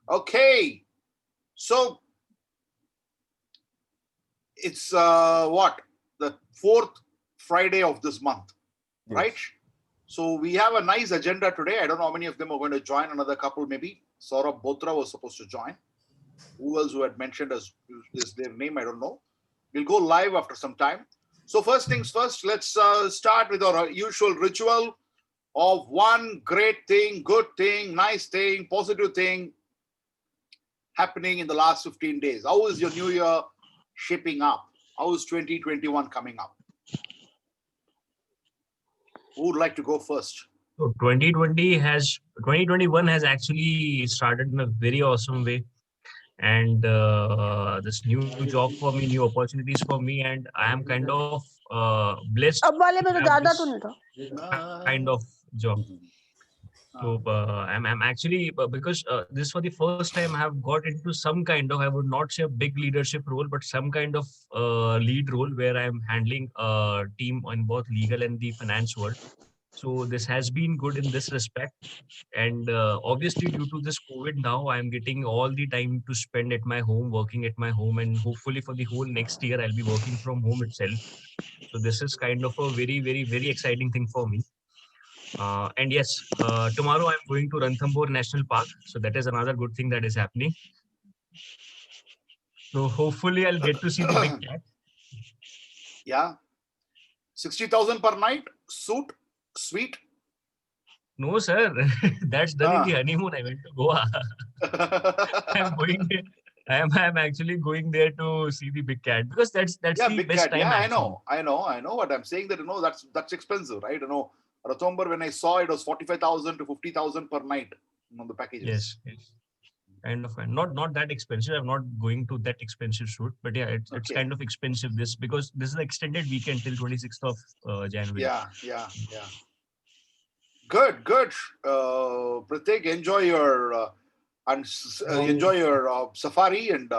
Okay. So it's the fourth Friday of this month, Yes. right? So we have a nice agenda today. I don't know how many of them are going to join. Another couple, maybe. Saurabh Botra was supposed to join. Who else who had mentioned as is their name? I don't know. We'll go live after some time. So first things first, let's start with our usual ritual of one great thing, good thing, nice thing, positive thing happening in the last 15 days. How is your new year shaping up? How is 2021 coming up? Who would like to go first? So 2021 has actually started in a very awesome way. And this new job for me, new opportunities for me, and I am kind of blessed अब वाले में to तो have ज्यादा this तो नहीं था kind of job. So I'm actually because this is for the first time I have got into some kind of, I would not say a big leadership role, but some kind of lead role where I'm handling a team on both legal and the finance world. So this has been good in this respect. And obviously due to this COVID now, I'm getting all the time to spend at my home, working at my home, and hopefully for the whole next year, I'll be working from home itself. So this is kind of a very, very, very exciting thing for me. And yes, tomorrow I'm going to Ranthambore National Park. So that is another good thing that is happening. So hopefully I'll get to see the big cat. Yeah. 60,000 per night, suit, suite. No, sir. That's done in the honeymoon. I went to Goa. I'm going there. I'm actually going there to see the big cat because that's the big best cat. time. Yeah, actually. I know. But I'm saying that that's expensive, right? Ranthambore, when I saw it was 45,000 to 50,000 per night on the packages. Yes. Kind of not that expensive. I'm not going to that expensive shoot, but yeah, it's kind of expensive because this is an extended weekend till 26th of January. Yeah. Good. Pratik, enjoy your safari and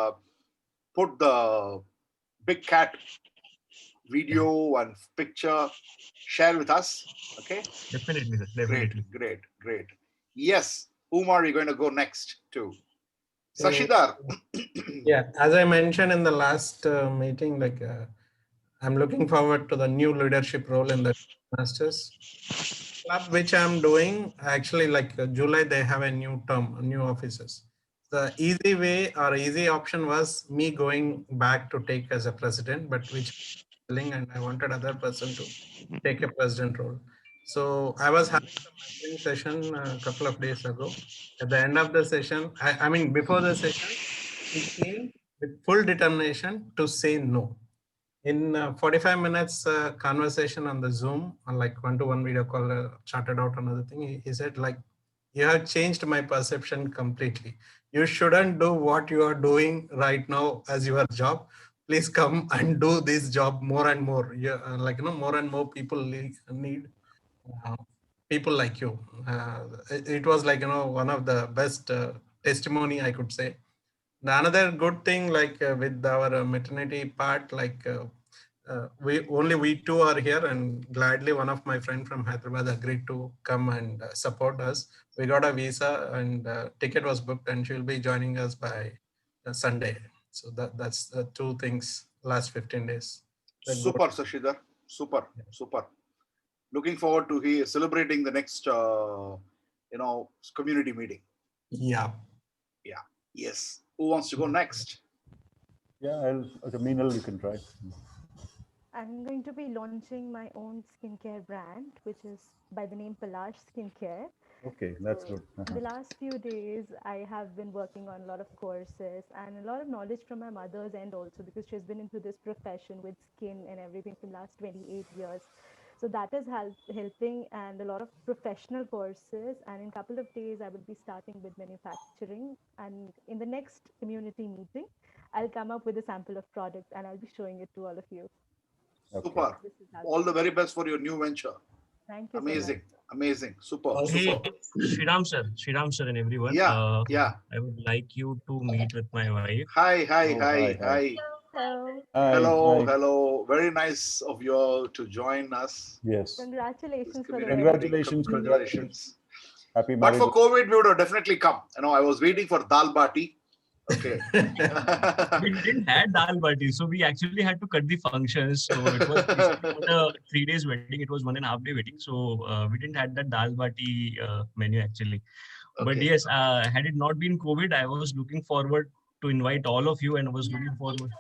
put the big cat video and picture, share with us. Okay. Definitely, sir. Definitely. Great. Yes. Whom are you going to go next to? Sashidhar. Yeah, as I mentioned in the last meeting, I'm looking forward to the new leadership role in the Masters Club, which I'm doing. Actually, July, they have a new term, new officers. The easy way or easy option was me going back to take as a president, but which and I wanted other person to take a president role. So I was having a mentoring session a couple of days ago. At the end of the session, I mean, before the session, he came with full determination to say no. In 45 minutes conversation on the Zoom, on like one-to-one video call, charted out another thing. He said, you have changed my perception completely. You shouldn't do what you are doing right now as your job. Please come and do this job more and more. More and more people need people like you. It was one of the best testimony I could say. The another good thing, with our maternity part, we two are here, and gladly one of my friend from Hyderabad agreed to come and support us. We got a visa and ticket was booked, and she'll be joining us by Sunday. So that's the two things last 15 days. Super, Sashidhar. Super. Looking forward to celebrating the next community meeting. Yeah. Yes. Who wants to go next? Yeah, Meenal, you can try. I'm going to be launching my own skincare brand, which is by the name Palash Skincare. Okay, that's good. The last few days, I have been working on a lot of courses and a lot of knowledge from my mother's end also, because she's been into this profession with skin and everything for the last 28 years. So that is helping, and a lot of professional courses. And in a couple of days, I will be starting with manufacturing. And in the next community meeting, I'll come up with a sample of product and I'll be showing it to all of you. Okay. Super. All the very best for your new venture. Thank you. Amazing. Super. Hey, Sreeram sir and everyone. Yeah. I would like you to meet with my wife. Hi. Hello. Hello. Very nice of you all to join us. Yes. Congratulations. Congratulations. Happy But marriage. for COVID, we would have definitely come. I was waiting for dal bati. Okay. We didn't had dal bati, so we actually had to cut the functions. So it was basically not a 3 days wedding; it was 1.5 day wedding. So we didn't had that dal bati menu actually. But Okay. yes, had it not been COVID, I was looking forward to invite all of you, and I was looking forward.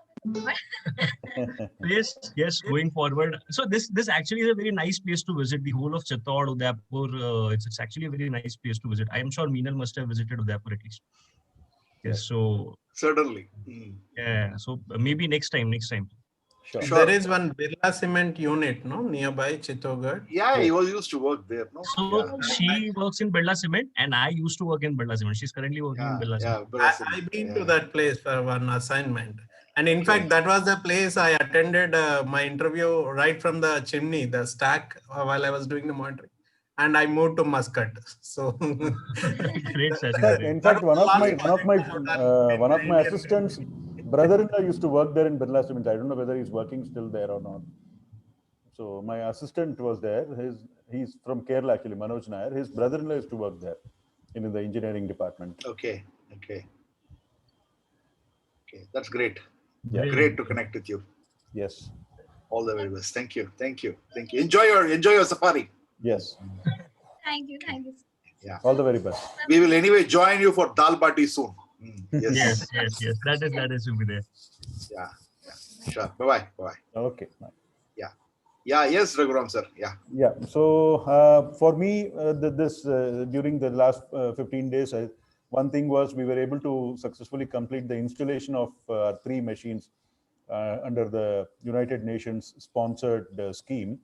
Yes, going forward. So this actually is a very nice place to visit. The whole of Chittor, Udaipur. It's actually a very nice place to visit. I am sure Meenal must have visited Udaipur at least. Yes. Yes. So Certainly. yeah. So maybe next time. Next time. Sure. Sure. There is one Birla Cement unit, no, nearby Chittorgarh. Yeah, he Yes. was used to work there. No. So Yeah. she works in Birla Cement, and I used to work in Birla Cement. She's currently working in Birla Cement. I've been to that place for one assignment. And in Okay. fact, that was the place I attended my interview right from the chimney, the stack, while I was doing the monitoring. And I moved to Muscat. So Great, Sachin. Great. In fact, one of my Indian assistants' brother-in-law used to work there in Birla Cement. I don't know whether he's working still there or not. So my assistant was there. He's from Kerala actually, Manoj Nair. His brother-in-law used to work there in the engineering department. Okay. That's great. Yeah. Great to connect with you. Yes. All the very best. Thank you. Enjoy your safari. Yes. Thank you. Yeah. All the very best. We will anyway join you for dal bati soon. Yes. Yes. That is will be there. Yeah. Sure. Bye. Okay. Yeah. Yes, Raghuram sir. Yeah. Yeah. So for me, this during the last 15 days, one thing was we were able to successfully complete the installation of 3 machines under the United Nations sponsored scheme.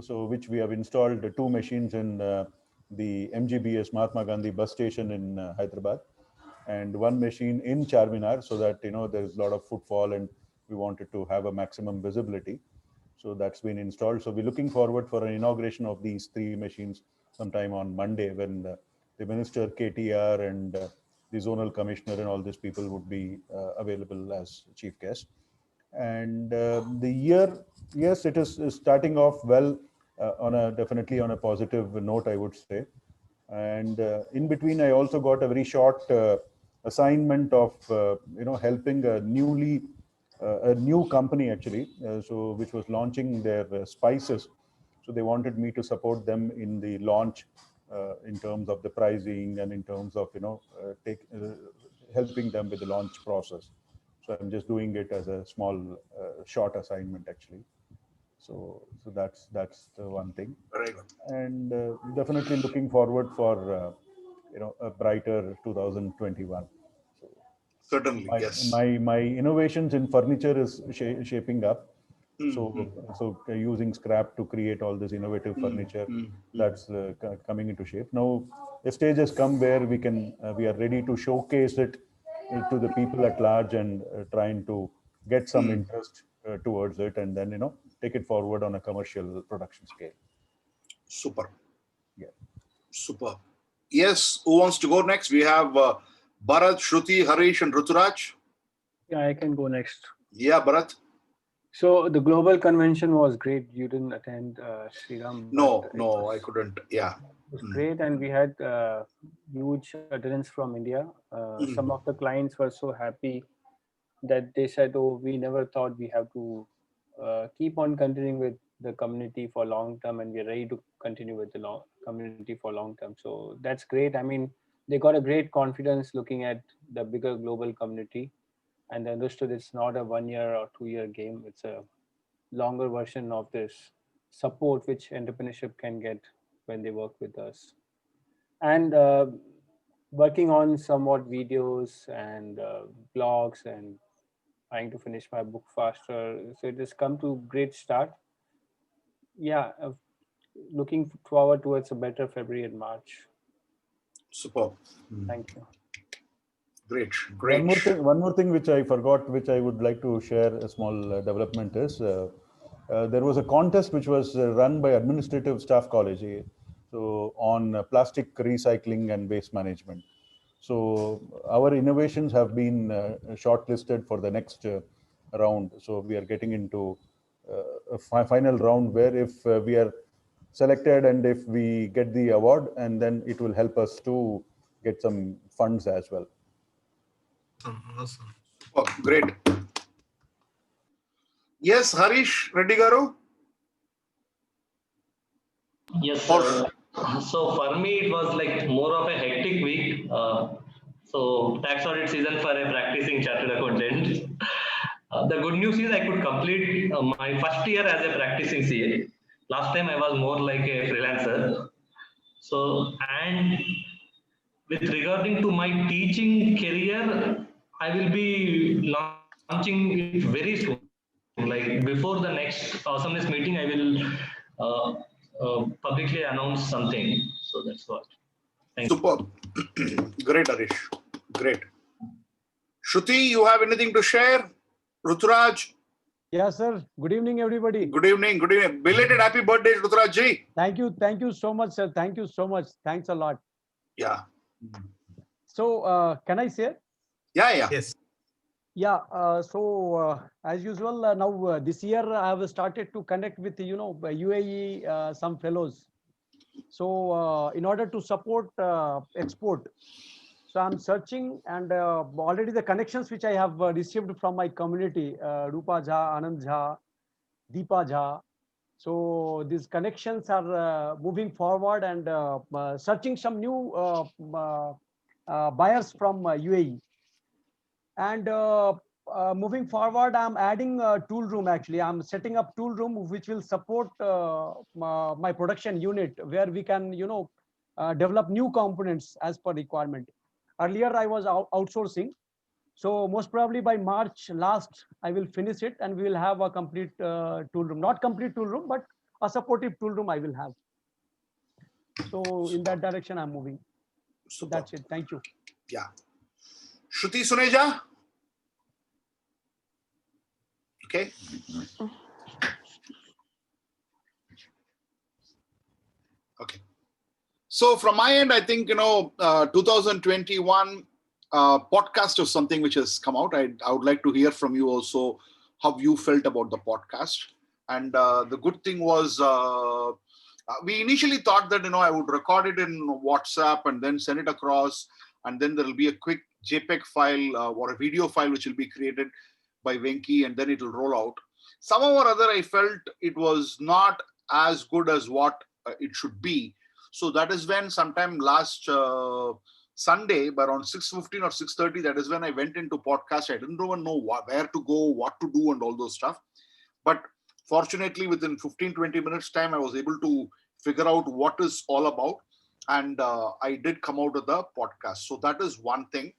So which we have installed 2 machines in the MGBS Mahatma Gandhi bus station in Hyderabad, and 1 machine in Charminar, so that there's a lot of footfall and we wanted to have a maximum visibility. So that's been installed. So we're looking forward for an inauguration of these 3 machines sometime on Monday, when the Minister KTR and the zonal commissioner and all these people would be available as chief guests. And the year, yes, it is starting off well, definitely on a positive note, I would say. And in between, I also got a very short assignment of helping a new company actually, so which was launching their spices. So they wanted me to support them in the launch, in terms of the pricing and in terms of helping them with the launch process. So I'm just doing it as a small short assignment actually. So that's the one thing. Very good. And definitely looking forward for a brighter 2021. So Certainly. Yes. my innovations in furniture is shaping up. So using scrap to create all this innovative furniture, that's coming into shape. Now the stage has come where we are ready to showcase it to the people at large, and trying to get some interest towards it, and then take it forward on a commercial production scale. Super. Yeah. Super. Yes. Who wants to go next? We have Bharat, Shruti, Harish, and Ruturaj. Yeah, I can go next. Yeah, Bharat. So the global convention was great. You didn't attend, Sreeram. No, I couldn't. Yeah. It was great, and we had huge attendance from India. Some of the clients were so happy that they said, "Oh, we never thought we have to keep on continuing with the community for long term, and we're ready to continue with the community for long term." So that's great. I mean, they got a great confidence looking at the bigger global community, and they understood it's not a 1 year or 2 year game. It's a longer version of this support which entrepreneurship can get when they work with us. And working on somewhat videos and blogs and trying to finish my book faster. So it has come to great start. Yeah, looking forward towards a better February and March. Superb. Thank you. Great. One more thing which I forgot, which I would like to share a small development is, there was a contest which was run by Administrative Staff College, so on plastic recycling and waste management. So our innovations have been shortlisted for the next round. So we are getting into a final round where if we are selected, and if we get the award, and then it will help us to get some funds as well. Awesome. Oh, great. Yes, Harish Reddy Garu. Yes, sir. So for me, it was like more of a hectic week. So tax audit season for a practicing chartered accountant. The good news is I could complete my first year as a practicing CA. Last time I was more like a freelancer. So, and with regarding to my teaching career, I will be launching it very soon. Like before the next awesomeness meeting, I will publicly announce something. So that's what. Thank you. Superb. Great, Harish. Great. Shruti, you have anything to share? Ruturaj? Yes, sir. Good evening, everybody. Good evening. Good evening. Belated happy birthday, Ruturaj ji. Thank you. Thank you so much, sir. Thank you so much. Thanks a lot. Yeah. So, can I say? Yeah. Yes. Yeah. As usual, now this year I have started to connect with UAE some fellows. So, in order to support export, so I'm searching, and already the connections which I have received from my community, Rupa Jha, Anand Jha, Deepa Jha. So these connections are moving forward and searching some new buyers from UAE. And moving forward, I'm adding a tool room. Actually, I'm setting up tool room which will support my production unit, where we can develop new components as per requirement. Earlier, I was outsourcing. So most probably by March last, I will finish it, and we will have a complete tool room. Not complete tool room, but a supportive tool room I will have. So in that direction, I'm moving. So that's it. Thank you. Yeah. Shruti Suneja? Okay. Okay. So from my end, I think, 2021 podcast is something which has come out. I would like to hear from you also how you felt about the podcast. And the good thing was we initially thought that, I would record it in WhatsApp and then send it across. And then there will be a quick JPEG file or a video file which will be created by Venki, and then it will roll out. Somehow or other, I felt it was not as good as what it should be. So that is when sometime last Sunday, by around 6:15 or 6:30, that is when I went into podcast. I didn't even know where to go, what to do, and all those stuff. But fortunately, within 15-20 minutes time, I was able to figure out what it's all about. And I did come out of the podcast. So that is one thing.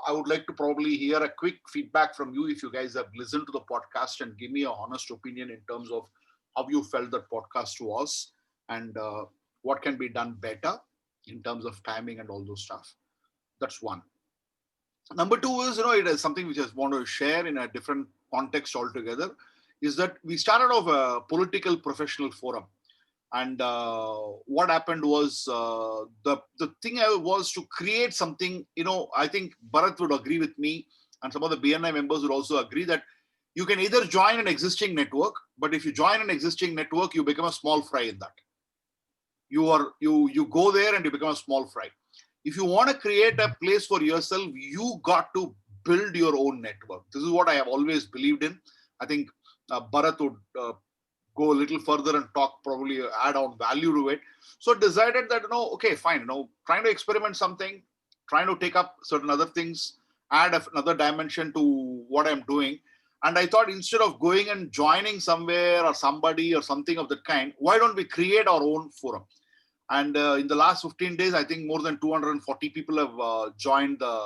I would like to probably hear a quick feedback from you if you guys have listened to the podcast, and give me an honest opinion in terms of how you felt that podcast was, and what can be done better in terms of timing and all those stuff. That's one. Number two is, it is something which I want to share in a different context altogether, is that we started off a political professional forum. And what happened was the thing was to create something, I think Bharat would agree with me, and some of the BNI members would also agree, that you can either join an existing network, but if you join an existing network, you become a small fry in that. You go there and you become a small fry. If you want to create a place for yourself, you got to build your own network. This is what I have always believed in. I think Bharat would go a little further and talk, probably add on value to it. So decided that, okay, fine, trying to experiment something, trying to take up certain other things, add another dimension to what I'm doing. And I thought, instead of going and joining somewhere or somebody or something of that kind, why don't we create our own forum? And in the last 15 days, I think more than 240 people have joined the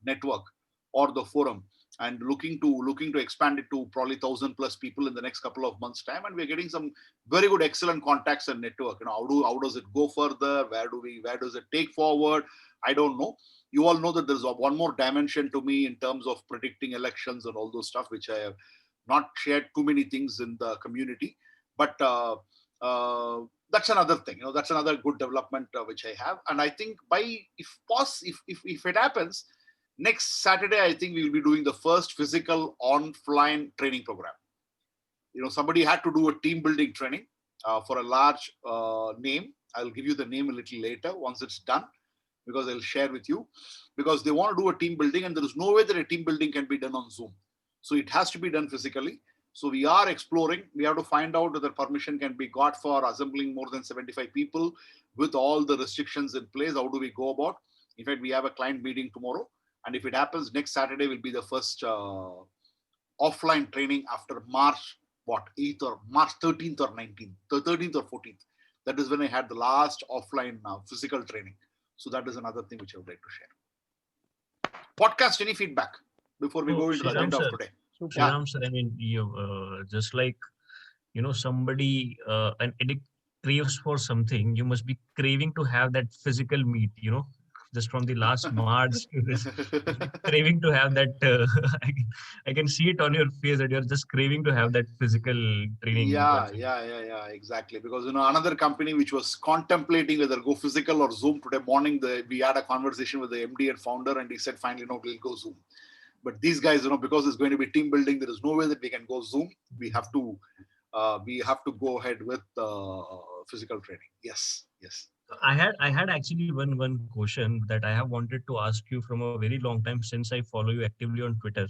network or the forum, and looking to expand it to probably 1,000+ people in the next couple of months' time. And we're getting some very good, excellent contacts and network. How does it go further? Where does it take forward? I don't know. You all know that there's one more dimension to me in terms of predicting elections and all those stuff, which I have not shared too many things in the community. But that's another thing. That's another good development which I have. And I think if it happens, next Saturday, I think we'll be doing the first physical offline training program. Somebody had to do a team building training. for a large name. I'll give you the name a little later once it's done, because I'll share with you, because they want to do a team building and there is no way that a team building can be done on Zoom. So it has to be done physically. So we are exploring. We have to find out whether permission can be got for assembling more than 75 people with all the restrictions in place. How do we go about? In fact, we have a client meeting tomorrow. And if it happens, next Saturday will be the first offline training after March, 8th or March 13th or 19th, the 13th or 14th. That is when I had the last offline physical training. So that is another thing which I would like to share. Podcast, any feedback before we go into the agenda of today? Sreeram sir, I mean, you just like, somebody, an addict craves for something, you must be craving to have that physical meat, just from the last March to this, craving to have that. I can see it on your face that you're just craving to have that physical training. Yeah, exactly. Because another company which was contemplating whether go physical or Zoom today morning, we had a conversation with the MD and founder, and he said, finally, no, we'll go Zoom. But these guys, because it's going to be team building, there is no way that we can go Zoom. We have to go ahead with physical training. Yes. I had actually one question that I have wanted to ask you from a very long time, since I follow you actively on Twitter.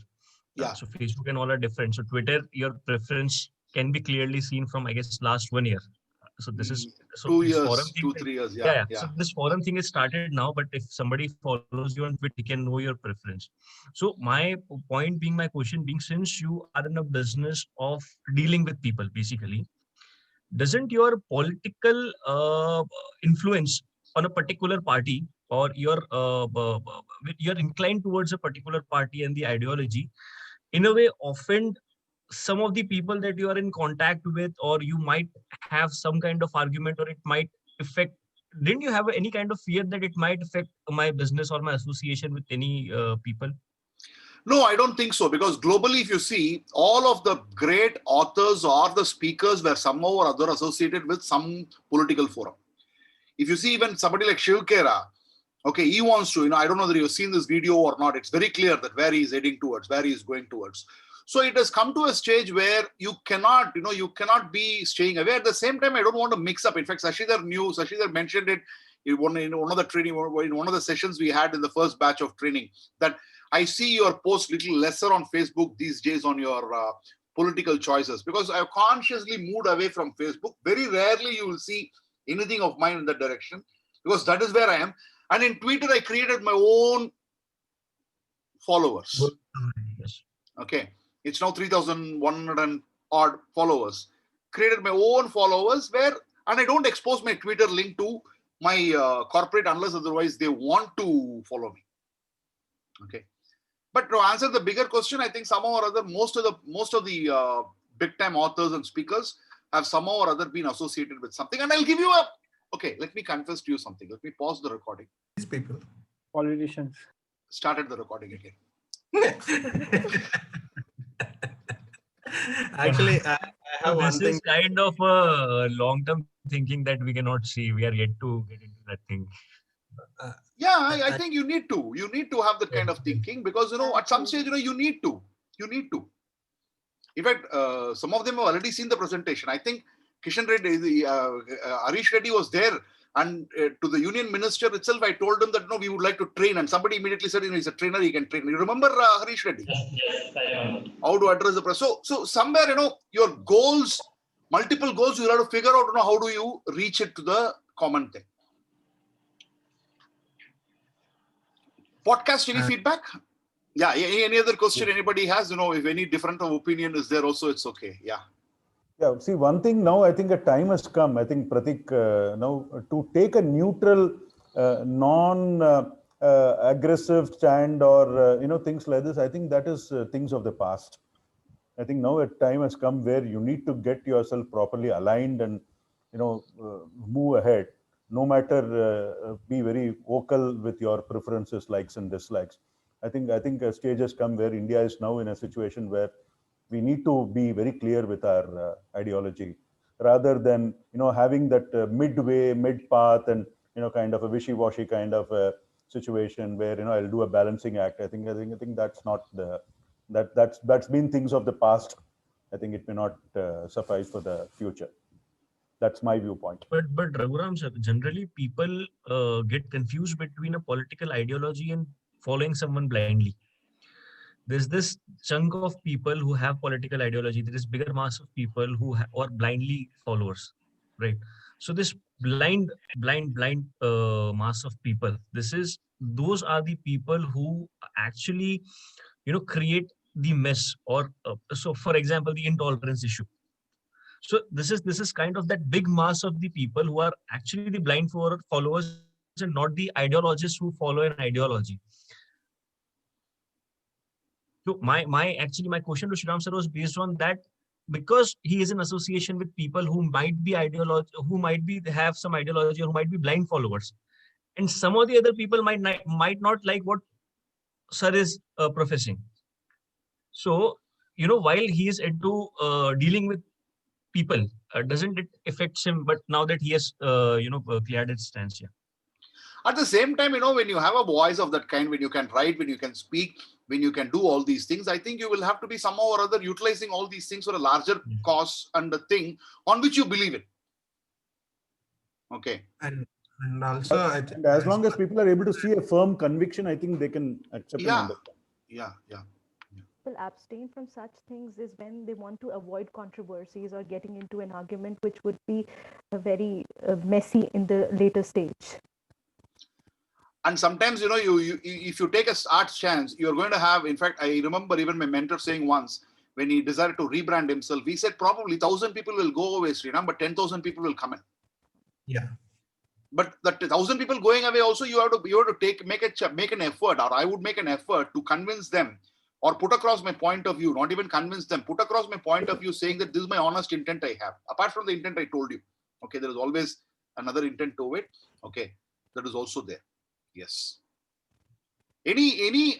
Yeah. So Facebook and all are different. So Twitter, your preference can be clearly seen from, I guess, last 1 year. So this is 2 this years, forum thing, 3 years. Yeah. So this forum thing is started now, but if somebody follows you on Twitter, he can know your preference. So my point being, my question being, since you are in a business of dealing with people, basically, doesn't your political influence on a particular party, or you're inclined towards a particular party and the ideology, in a way offend some of the people that you are in contact with, or you might have some kind of argument, or it might affect, didn't you have any kind of fear that it might affect my business or my association with any people? No, I don't think so, because globally, if you see, all of the great authors or the speakers were somehow or other associated with some political forum. If you see even somebody like Shiv Khera, okay, he wants to, I don't know whether you've seen this video or not. It's very clear that where he is heading towards, where he is going towards. So it has come to a stage where you cannot be staying away. At the same time, I don't want to mix up. In fact, Sashidhar mentioned it in one of the training, in one of the sessions we had in the first batch of training, that I see your post little lesser on Facebook these days on your political choices, because I've consciously moved away from Facebook. Very rarely you will see anything of mine in that direction, because that is where I am. And in Twitter, I created my own followers. Yes. Okay. It's now 3,100 and odd followers. Created my own followers and I don't expose my Twitter link to my corporate unless otherwise they want to follow me. Okay. But to answer the bigger question, I think somehow or other, most of the big time authors and speakers have somehow or other been associated with something. And I'll give you let me confess to you something. Let me pause the recording. These people. Politicians. Started the recording again. Actually, I have one this thing. is kind of a long-term thinking that we cannot see. We are yet to get into that thing. I think you need to have that kind of thinking, because at some stage you need to. In fact, some of them have already seen the presentation. I think Kishan Reddy, Harish Reddy was there, and to the union minister itself, I told him that we would like to train, and somebody immediately said, he's a trainer, he can train. You remember Harish Reddy? Yes, I remember. How to address the press. So somewhere your goals, multiple goals, you have to figure out how do you reach it to the common thing. Podcast, any feedback? Yeah, any other question anybody has? If any different of opinion is there also, it's okay. Yeah. Yeah, see, one thing now, I think a time has come, I think, Pratik, now to take a neutral, non-aggressive stand or, things like this. I think that is things of the past. I think now a time has come where you need to get yourself properly aligned and, move ahead. No matter, be very vocal with your preferences, likes and dislikes. I think a stage has come where India is now in a situation where we need to be very clear with our ideology, rather than having that mid path and kind of a wishy-washy kind of a situation where I'll do a balancing act. I think that's not that's been things of the past. I think it may not suffice for the future. That's my viewpoint. But Raghuram sir, generally people get confused between a political ideology and following someone blindly. There's this chunk of people who have political ideology. There is bigger mass of people who are blindly followers, right? So this blind mass of people. Those are the people who actually, create the mess. Or so, for example, the intolerance issue. So this is kind of that big mass of the people who are actually the blind followers and not the ideologists who follow an ideology. So my question to Shriram sir was based on that, because he is in association with people who might be have some ideology, or who might be blind followers, and some of the other people might not like what sir is professing. So while he is into dealing with people, doesn't it affects him? But now that he has cleared his stance here. At the same time, when you have a voice of that kind, when you can write, when you can speak, when you can do all these things, I think you will have to be somehow or other utilizing all these things for a larger cause and the thing on which you believe in. Okay. And also, I think, and as long as people are able to see a firm conviction, I think they can accept and understand. Yeah. People abstain from such things is when they want to avoid controversies or getting into an argument, which would be very messy in the later stage. And sometimes, you if you take a art chance, you're going to have, in fact, I remember even my mentor saying once, when he decided to rebrand himself, he said probably 1,000 people will go away, Sreeram, but 10,000 people will come in. yeah. But that 1,000 people going away also, you have to make an effort, or I would make an effort to convince them, or put across my point of view, not even convince them, put across my point of view, saying that this is my honest intent I have. Apart from the intent I told you, okay, there is always another intent to it. Okay, that is also there. Yes. Any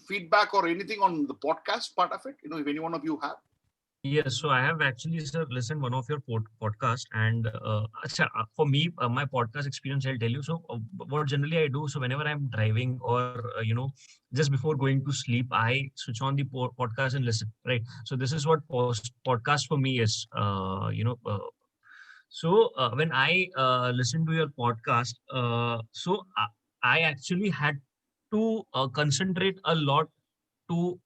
feedback or anything on the podcast part of it? If any one of you have. Yes, so I have actually, sir, listened one of your podcast, and for me, my podcast experience, I'll tell you. So, what generally I do, so whenever I'm driving, or just before going to sleep, I switch on the podcast and listen. Right. So this is what podcast for me is. So when I listened to your podcast, I actually had to concentrate a lot to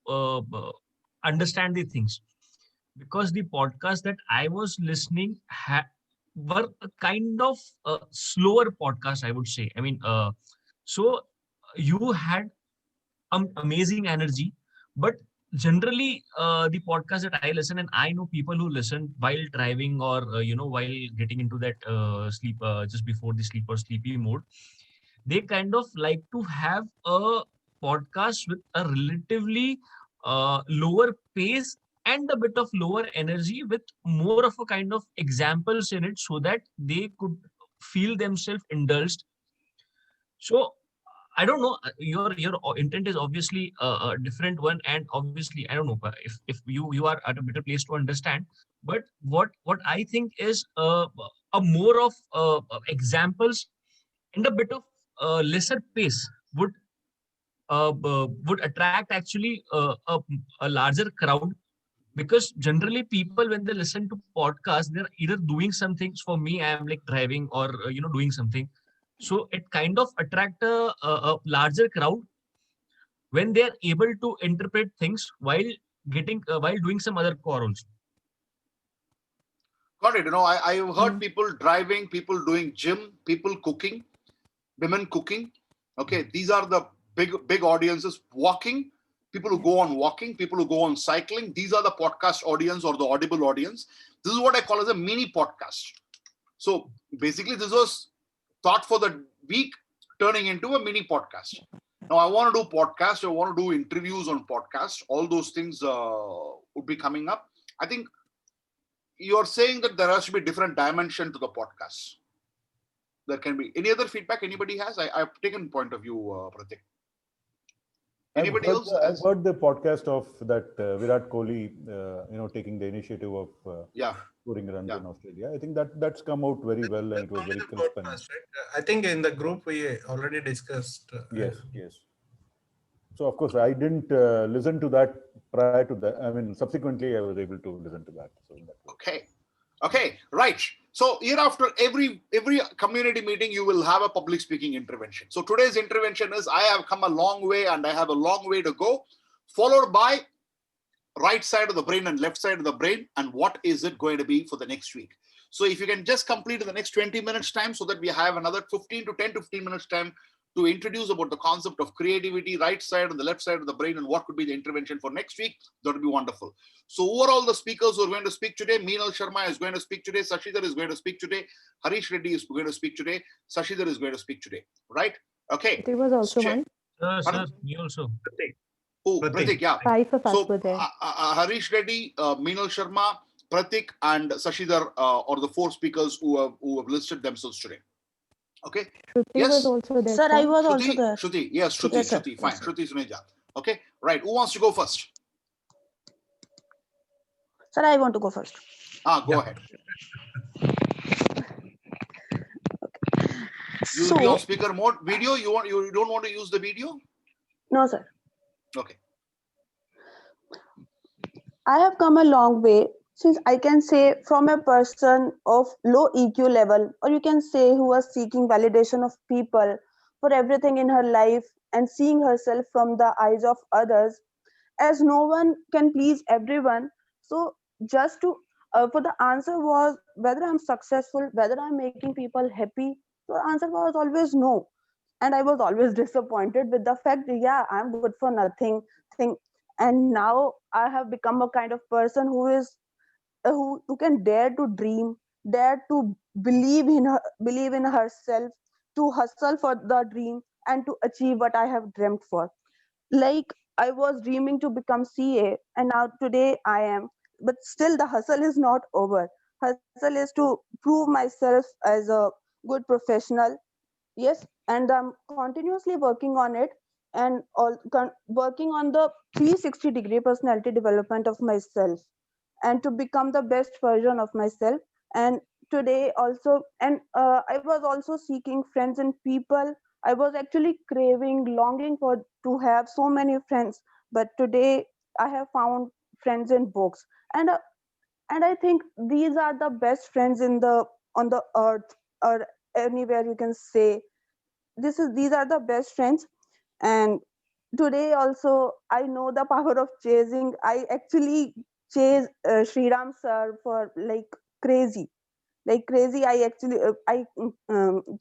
understand the things, because the podcast that I was listening were a kind of slower podcast, I would say. I mean, so you had amazing energy, but generally the podcast that I listen, and I know people who listen while driving, or while getting into that sleep, just before the sleep or sleepy mode, they kind of like to have a podcast with a relatively lower pace and a bit of lower energy, with more of a kind of examples in it, so that they could feel themselves indulged. So I don't know. Your intent is obviously a different one, and obviously I don't know if you are at a better place to understand. But what I think is a more of examples and a bit of lesser pace would attract actually a larger crowd, because generally people, when they listen to podcasts, they're either doing something. For me, I am like driving, or doing something. So it kind of attract a larger crowd when they are able to interpret things while while doing some other core also. Got it. I've heard people driving, people doing gym, people cooking, women cooking. Okay, these are the big audiences. Walking, people who go on walking, people who go on cycling. These are the podcast audience, or the audible audience. This is what I call as a mini podcast. So basically, this was thought for the week, turning into a mini podcast. Now I want to do podcasts. I want to do interviews on podcasts. All those things would be coming up. I think you're saying that there has to be different dimension to the podcast. There can be any other feedback anybody has. I've taken point of view, Pratik. Anybody else? I've heard the podcast of that Virat Kohli, taking the initiative of scoring runs in Australia. I think that's come out very well, and it was very crisp. Podcast, right? I think in the group we already discussed. Yes. So of course I didn't listen to that prior to that. I mean, subsequently I was able to listen to that. So in that way. Okay. Okay, right. So year after every community meeting, you will have a public speaking intervention. So today's intervention is I have come a long way and I have a long way to go, followed by right side of the brain and left side of the brain, and what is it going to be for the next week. So if you can just complete in the next 20 minutes time, so that we have another 15 minutes time to introduce about the concept of creativity, right side and the left side of the brain, and what could be the intervention for next week, that would be wonderful. So overall, the speakers who are going to speak today, Meenal Sharma is going to speak today, Sashidhar is going to speak today, Harish Reddy is going to speak today, Sashidhar is going to speak today, right? Okay. There was also one. Sir, me also. Oh, Pratik. Pratik, yeah. Five of us So were there. Harish Reddy, Meenal Sharma, Pratik, and Sashidhar are the 4 speakers who have listed themselves today. Okay. Shruti Yes. was also there. Sir, I was also Shruti, there. Shruti, yes, Shruti, Yes, sir. Shruti, fine. Yes, sir. Shruti Suneja. Okay, right. Who wants to go first? Sir, I want to go first. Go ahead. You will be on speaker mode. Video, you don't want to use the video? No, sir. Okay. I have come a long way since I can say from a person of low EQ level, or you can say who was seeking validation of people for everything in her life and seeing herself from the eyes of others, as no one can please everyone. So just to for the answer was whether I'm successful, whether I'm making people happy. So the answer was always no. And I was always disappointed with the fact that, yeah, I'm good for nothing thing. And now I have become a kind of person who is who can dare to dream, dare to believe in herself, to hustle for the dream and to achieve what I have dreamt for. Like I was dreaming to become CA, and now today I am. But still, the hustle is not over. Hustle is to prove myself as a good professional. Yes, and I'm continuously working on it, and working on the 360-degree personality development of myself, and to become the best version of myself. And today also, and I was also seeking friends and people. I was actually craving, longing for to have so many friends, but today I have found friends in books. And I think these are the best friends in the on the earth, or anywhere you can say. These are the best friends. And today also I know the power of chasing. I actually chase Sriram sir for like crazy. I actually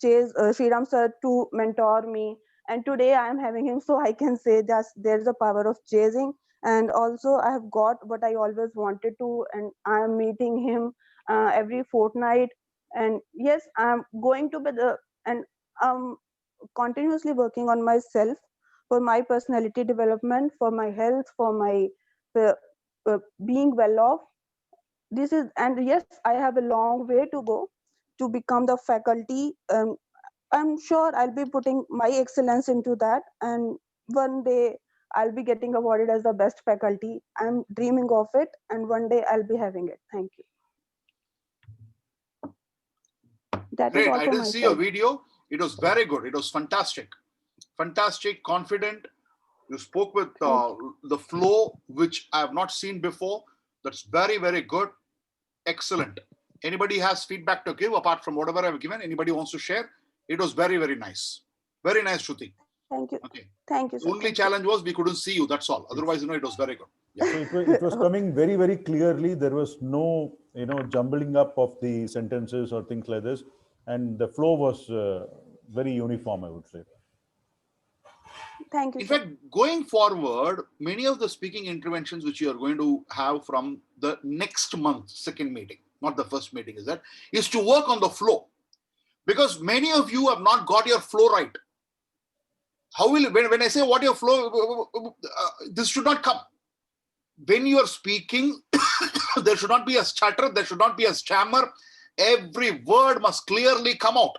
chase Sriram sir to mentor me, and today I am having him. So I can say that there's a power of chasing. And also I have got what I always wanted to, and I am meeting him every fortnight. And yes, I'm going to be the and continuously working on myself for my personality development, for my health, for my uh, being well off. This is, and yes, I have a long way to go to become the faculty. I'm sure I'll be putting my excellence into that, and one day I'll be getting awarded as the best faculty. I'm dreaming of it, and one day I'll be having it. Thank you. That is Great. all I from didn't my see your side. video. It was very good. It was fantastic. Fantastic, confident. You spoke with the flow, which I have not seen before. That's very, very good. Excellent. Anybody has feedback to give apart from whatever I've given? Anybody wants to share? It was very, very nice. Very nice, Shruti. Thank you. Okay. Thank you, The sir. only Thank you. challenge was we couldn't see you. That's all. Otherwise, it was very good. Yeah. So it was coming very, very clearly. There was no, jumbling up of the sentences or things like this. And the flow was very uniform, I would say. Thank you, In sir. fact, going forward, many of the speaking interventions which you are going to have from the next month, second meeting, not the first meeting, is to work on the flow. Because many of you have not got your flow right. How will, when I say what your flow, this should not come. When you are speaking, there should not be a stutter, there should not be a stammer. Every word must clearly come out.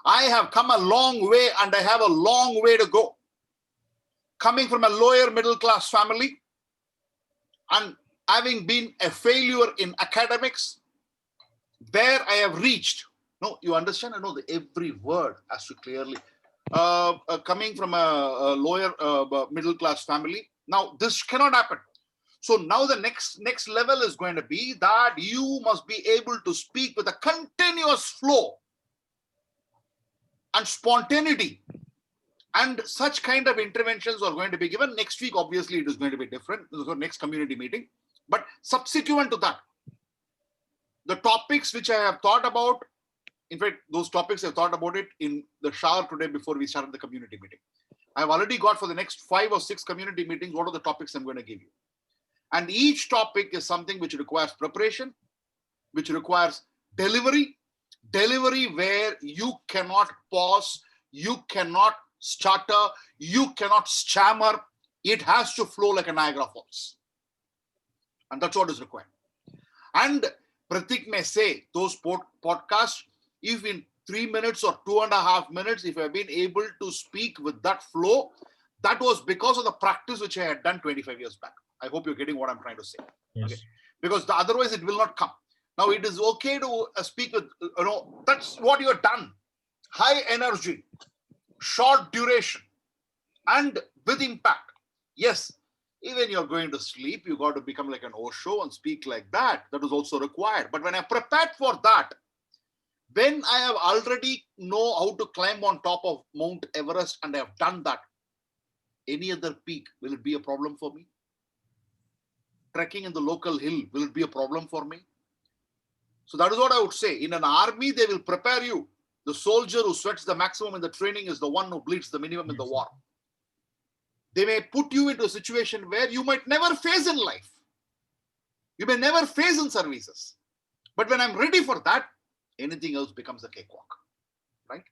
I have come a long way and I have a long way to go. Coming from a lower middle class family and having been a failure in academics, where I have reached. No, you understand? I know that every word has to clearly. coming from a lower middle class family. Now, this cannot happen. So now the next level is going to be that you must be able to speak with a continuous flow and spontaneity. And such kind of interventions are going to be given. Next week, obviously, it is going to be different. This is the next community meeting. But subsequent to that, the topics which I have thought about, in fact, those topics I've thought about it in the shower today before we started the community meeting. I've already got for the next 5 or 6 community meetings, what are the topics I'm going to give you. And each topic is something which requires preparation, which requires delivery where you cannot pause, you cannot stutter, you cannot stammer. It has to flow like a Niagara Falls. And that's what is required. And Pratik may say, those podcasts, if in 3 minutes or 2.5 minutes, if I've been able to speak with that flow, that was because of the practice which I had done 25 years back. I hope you're getting what I'm trying to say. Yes. Okay. Because otherwise it will not come. Now it is okay to speak with, that's what you've done. High energy, short duration, and with impact. Yes, even you're going to sleep, you got to become like an Osho and speak like that. That is also required. But when I prepared for that, when I have already know how to climb on top of Mount Everest and I have done that, any other peak, will it be a problem for me? Trekking in the local hill, will it be a problem for me? So that is what I would say. In an army, they will prepare you. The soldier who sweats the maximum in the training is the one who bleeds the minimum in the war. They may put you into a situation where you might never face in life. You may never face in services. But when I'm ready for that, anything else becomes a cakewalk. Right?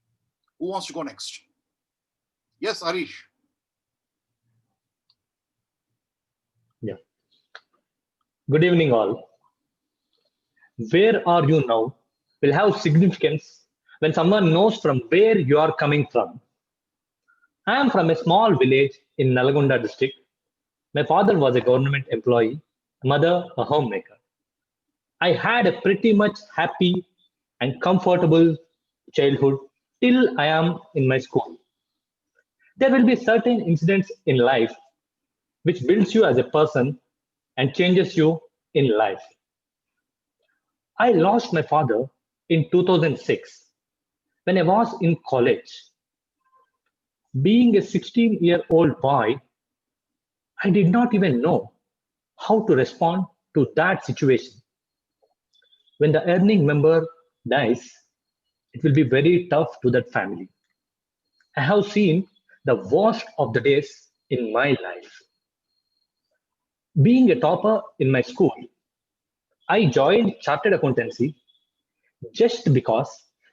Who wants to go next? Yes, Harish. Yeah. Good evening, all. Where are you now will have significance when someone knows from where you are coming from. I am from a small village in Nalgonda district. My father was a government employee, mother a homemaker. I had a pretty much happy and comfortable childhood till I am in my school. There will be certain incidents in life which builds you as a person and changes you in life. I lost my father in 2006 when I was in college. Being a 16-year-old boy, I did not even know how to respond to that situation. When the earning member dies, it will be very tough to that family. I have seen the worst of the days in my life. Being a topper in my school, I joined chartered accountancy just because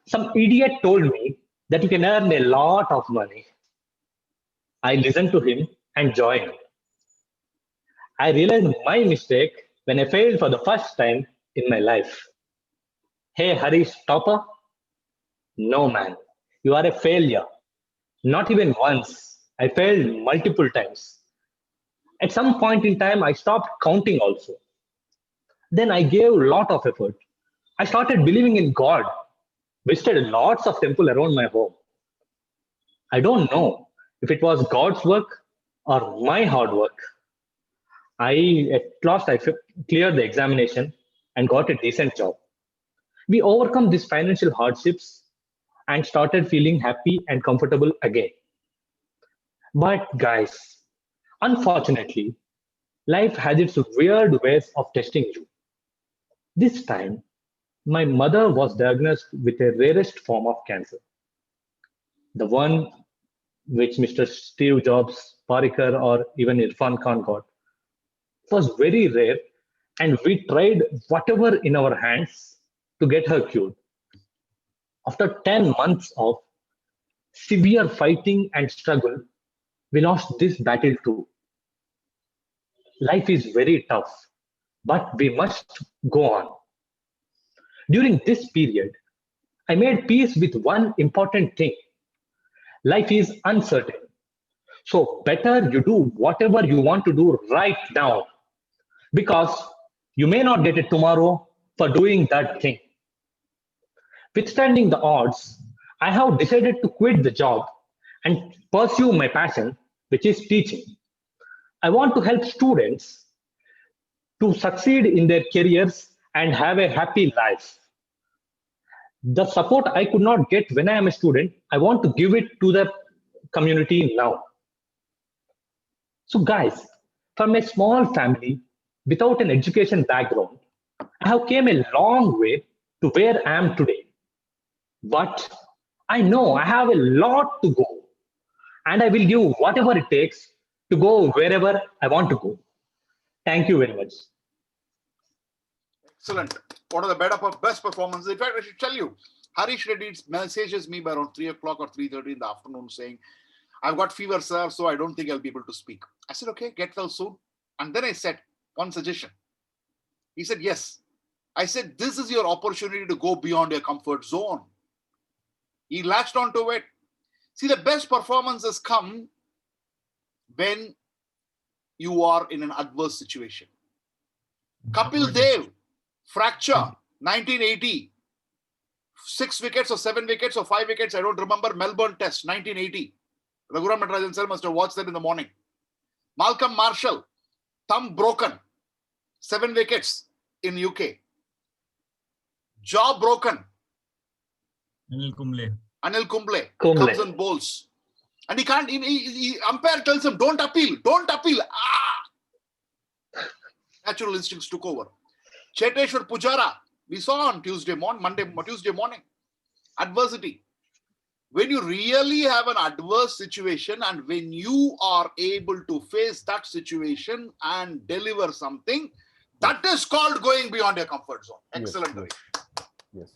some idiot told me that you can earn a lot of money. I listened to him and joined. I realized my mistake when I failed for the first time in my life. Hey, Harish, topper? No, man, you are a failure. Not even once. I failed multiple times. At some point in time, I stopped counting also. Then I gave a lot of effort. I started believing in God, visited lots of temples around my home. I don't know if it was God's work or my hard work. At last I cleared the examination and got a decent job. We overcome these financial hardships and started feeling happy and comfortable again. But guys, unfortunately, life has its weird ways of testing you. This time, my mother was diagnosed with a rarest form of cancer. The one which Mr. Steve Jobs, Parikar, or even Irfan Khan got. It was very rare, and we tried whatever in our hands to get her cured. After 10 months of severe fighting and struggle, we lost this battle too. Life is very tough, but we must go on. During this period, I made peace with one important thing. Life is uncertain. So better you do whatever you want to do right now, because you may not get it tomorrow for doing that thing. Withstanding the odds, I have decided to quit the job and pursue my passion, which is teaching. I want to help students to succeed in their careers and have a happy life. The support I could not get when I am a student, I want to give it to the community now. So, guys, from a small family without an education background, I have came a long way to where I am today. But I know I have a lot to go, and I will give whatever it takes to go wherever I want to go. Thank you very much. Excellent. One of the best performances. In fact, I should tell you, Harish Reddy messages me by around 3 o'clock or 3:30 in the afternoon saying, I've got fever, sir, so I don't think I'll be able to speak. I said, okay, get well soon. And then I said, one suggestion. He said, yes. I said, this is your opportunity to go beyond your comfort zone. He latched onto it. See, the best performances come when you are in an adverse situation. Kapil Dev, fracture, 1980. 6 wickets or 7 wickets or 5 wickets, I don't remember. Melbourne Test, 1980. Raghuram Natarajan sir must have watched that in the morning. Malcolm Marshall, thumb broken, 7 wickets in UK. Jaw broken. Anil Kumble. Anil Kumble comes and bowls. And he can't, umpire tells him, don't appeal. Natural instincts took over. Cheteshwar Pujara, we saw on Tuesday morning. Adversity. When you really have an adverse situation and when you are able to face that situation and deliver something, that is called going beyond your comfort zone. Excellent. Yes.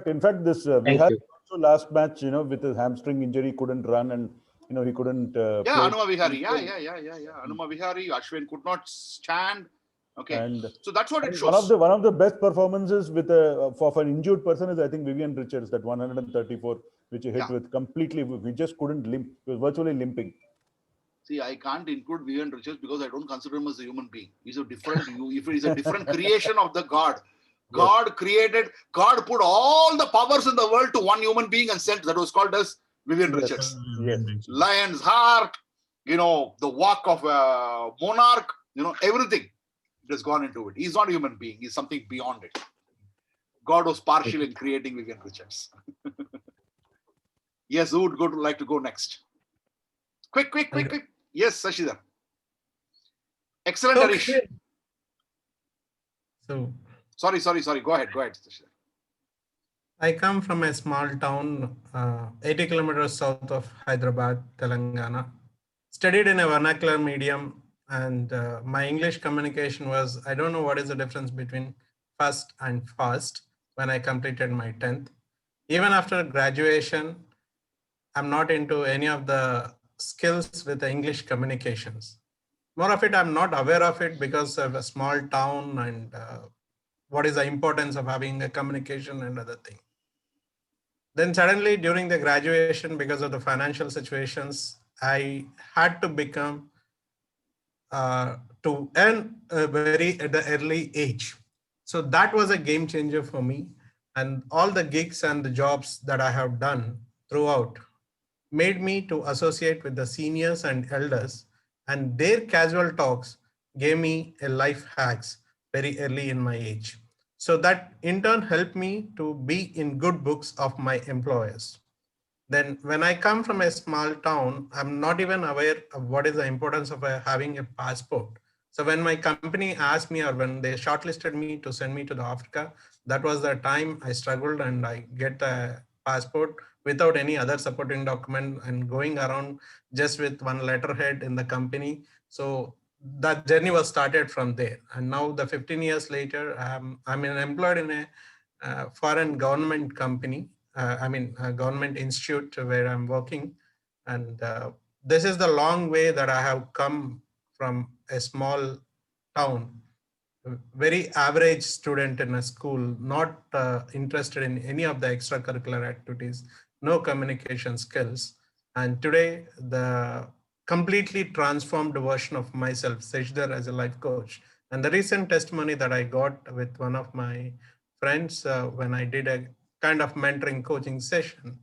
In fact, this Vihari also last match, with his hamstring injury, couldn't run and he couldn't. Yeah, Hanuma Vihari. Hanuma Vihari. Ashwin could not stand. Okay, and so that's what it shows. One of the best performances for an injured person is, I think, Vivian Richards, that 134, which he hit with completely. We just couldn't limp. He was virtually limping. See, I can't include Vivian Richards because I don't consider him as a human being. He's a different. If he's a different creation of the God. God put all the powers in the world to one human being and sent. That was called as Vivian Richards. Yes. Lion's heart. The walk of a monarch. Everything. It has gone into it. He's not a human being. He's something beyond it. God was partial in creating Vivian Richards. Yes, who would like to go next? Quick. Yes, Sashidhar. Excellent, Harish. So, sorry. Go ahead, Sashidhar. I come from a small town, 80 kilometers south of Hyderabad, Telangana. Studied in a vernacular medium, and my English communication was, I don't know what is the difference between first and fast when I completed my 10th. Even after graduation, I'm not into any of the skills with the English communications. More of it, I'm not aware of it because of a small town and what is the importance of having a communication and other thing. Then suddenly during the graduation, because of the financial situations, I had to become to earn at the early age. So that was a game changer for me. And all the gigs and the jobs that I have done throughout made me to associate with the seniors and elders, and their casual talks gave me a life hacks very early in my age. So that in turn helped me to be in good books of my employers. Then when I come from a small town, I'm not even aware of what is the importance of having a passport. So when my company asked me, or when they shortlisted me to send me to the Africa, that was the time I struggled and I get the passport without any other supporting document and going around just with one letterhead in the company. So that journey was started from there. And now the 15 years later, I'm employed in a foreign government company. A government institute where I'm working. And this is the long way that I have come from a small town, very average student in a school, not interested in any of the extracurricular activities, no communication skills. And today, the completely transformed version of myself, Seshadhar, as a life coach. And the recent testimony that I got with one of my friends when I did a kind of mentoring coaching session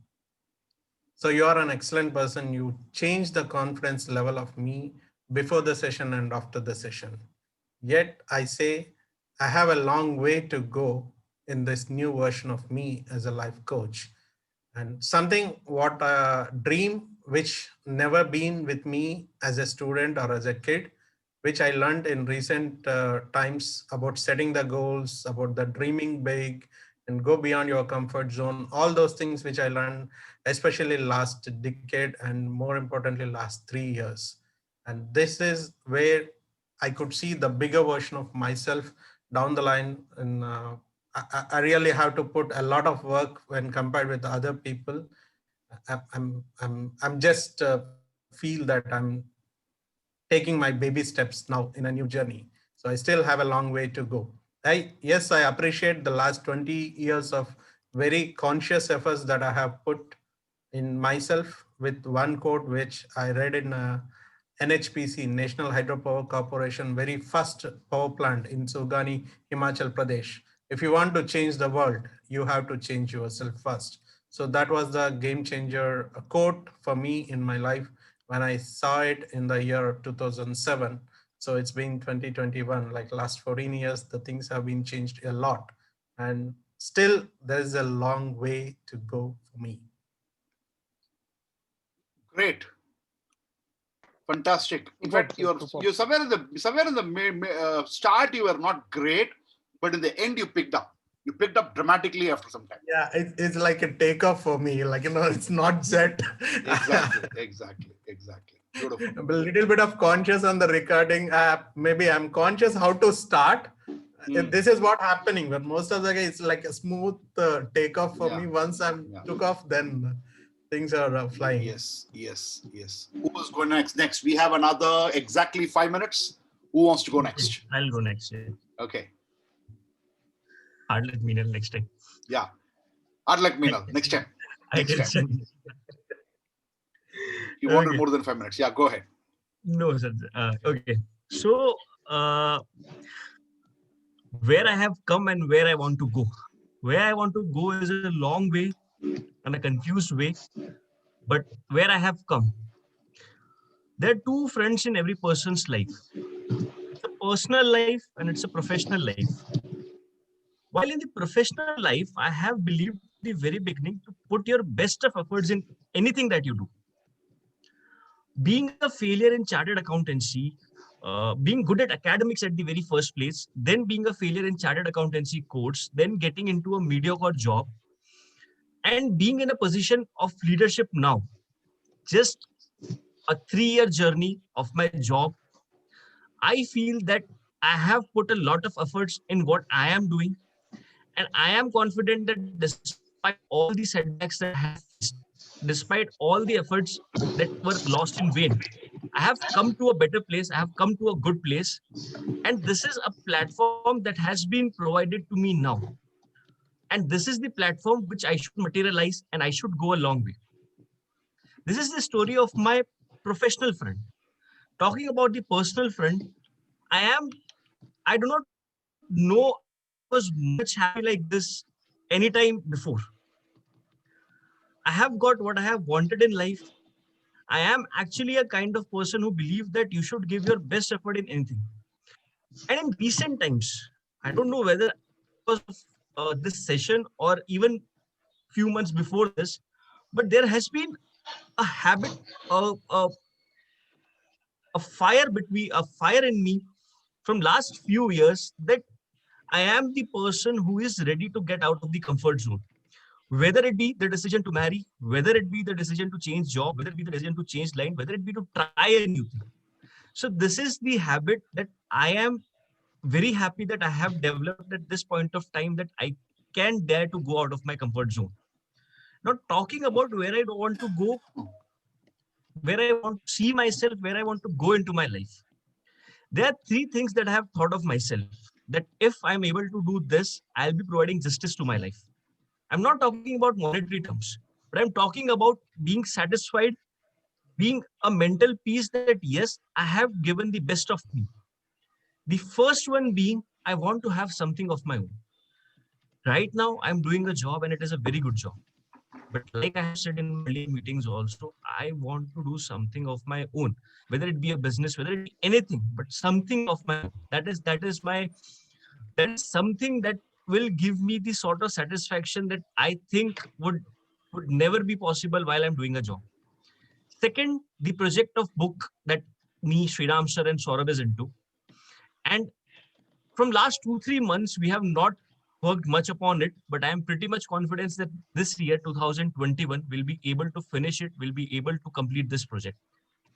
So you are an excellent person. You changed the confidence level of me before the session and after the session. Yet I say I have a long way to go in this new version of me as a life coach. And something what a dream which never been with me as a student or as a kid, which I learned in recent times about setting the goals, about the dreaming big and go beyond your comfort zone, all those things which I learned, especially last decade and more importantly, last 3 years. And this is where I could see the bigger version of myself down the line. And I really have to put a lot of work when compared with other people. I'm just feel that I'm taking my baby steps now in a new journey. So I still have a long way to go. Yes, I appreciate the last 20 years of very conscious efforts that I have put in myself with one quote, which I read in NHPC, National Hydropower Corporation, very first power plant in Sugani, Himachal Pradesh. If you want to change the world, you have to change yourself first. So that was the game changer quote for me in my life when I saw it in the year 2007. So it's been 2021, like last 14 years, the things have been changed a lot. And still there's a long way to go for me. Great. Fantastic. In fact, you're somewhere in the start, you were not great, but in the end, you picked up. You picked up dramatically after some time. Yeah, it's like a takeoff for me. Like, it's not jet. Exactly. Beautiful. A little bit of conscious on the recording. Maybe I'm conscious how to start. This is what happening, but most of the guys, it's like a smooth takeoff for me. Once I'm took off, then things are flying. Yes. Who was going next? Next, we have another exactly 5 minutes. Who wants to go next? I'll go next. Yeah. Okay. Hard luck Meenal next time. Yeah. Hard luck Meenal next time. You wanted more than 5 minutes. Yeah, go ahead. No, sir. Okay. So, where I have come and where I want to go. Where I want to go is a long way and a confused way. But where I have come, there are two friends in every person's life. It's a personal life and it's a professional life. While in the professional life, I have believed at the very beginning to put your best of efforts in anything that you do. Being a failure in chartered accountancy, being good at academics at the very first place, then being a failure in chartered accountancy course, then getting into a mediocre job, and being in a position of leadership now. Just a 3-year journey of my job. I feel that I have put a lot of efforts in what I am doing. And I am confident that despite all the setbacks that I have faced, despite all the efforts that were lost in vain, I have come to a better place. I have come to a good place. And this is a platform that has been provided to me now. And this is the platform which I should materialize and I should go a long way. This is the story of my professional friend. Talking about the personal friend, I do not know I was much happy like this anytime before. I have got what I have wanted in life. I am actually a kind of person who believes that you should give your best effort in anything. And in recent times, I don't know whether because of this session or even few months before this, but there has been a habit, a fire in me from last few years that I am the person who is ready to get out of the comfort zone. Whether it be the decision to marry, whether it be the decision to change job, whether it be the decision to change line, whether it be to try a new thing. So this is the habit that I am very happy that I have developed at this point of time, that I can dare to go out of my comfort zone. Not talking about where I don't want to go, where I want to see myself, where I want to go into my life. There are 3 things that I have thought of myself, that if I'm able to do this, I'll be providing justice to my life. I'm not talking about monetary terms, but I'm talking about being satisfied, being a mental peace that yes, I have given the best of me. The first one being, I want to have something of my own. Right now, I'm doing a job and it is a very good job. But like I have said in my earlier meetings also, I want to do something of my own, whether it be a business, whether it be anything, but something of my own. That is something that will give me the sort of satisfaction that I think would never be possible while I'm doing a job. Second, the project of book that me, Sriram sir and Saurabh is into. And from last 2-3 months, we have not worked much upon it, but I am pretty much confident that this year, 2021, we'll be able to finish it, we'll be able to complete this project.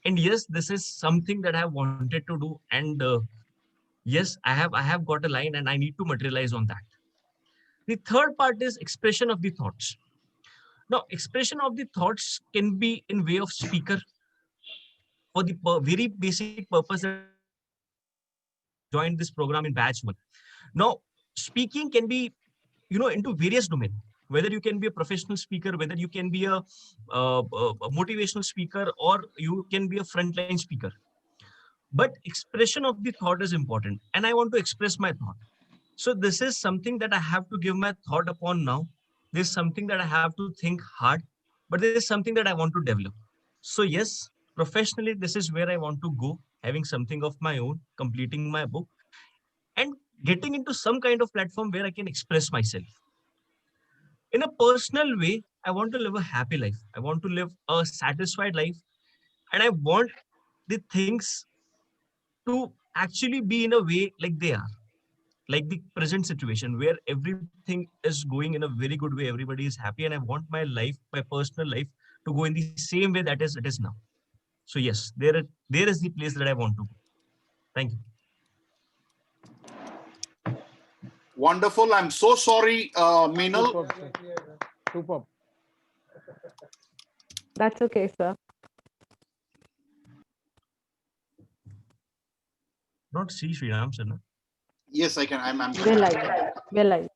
And yes, this is something that I have wanted to do. And yes, I have got a line and I need to materialize on that. The third part is expression of the thoughts. Now, expression of the thoughts can be in way of speaker for the very basic purpose that I joined this program in batch 1. Now, speaking can be, into various domains, whether you can be a professional speaker, whether you can be a motivational speaker, or you can be a frontline speaker. But expression of the thought is important, and I want to express my thought. So this is something that I have to give my thought upon now. There's something that I have to think hard, but there's something that I want to develop. So yes, professionally, this is where I want to go, having something of my own, completing my book, and getting into some kind of platform where I can express myself. In a personal way, I want to live a happy life. I want to live a satisfied life, and I want the things to actually be in a way like they are, like the present situation where everything is going in a very good way, everybody is happy, and I want my life, my personal life, to go in the same way that is it is now. So yes, there is the place that I want to go. Thank you. Wonderful. I'm so sorry, Meenal. Superb, sir. Superb. That's okay, sir. Not see Sriram sir, no? Yes, I can. I'm We're live. We're live.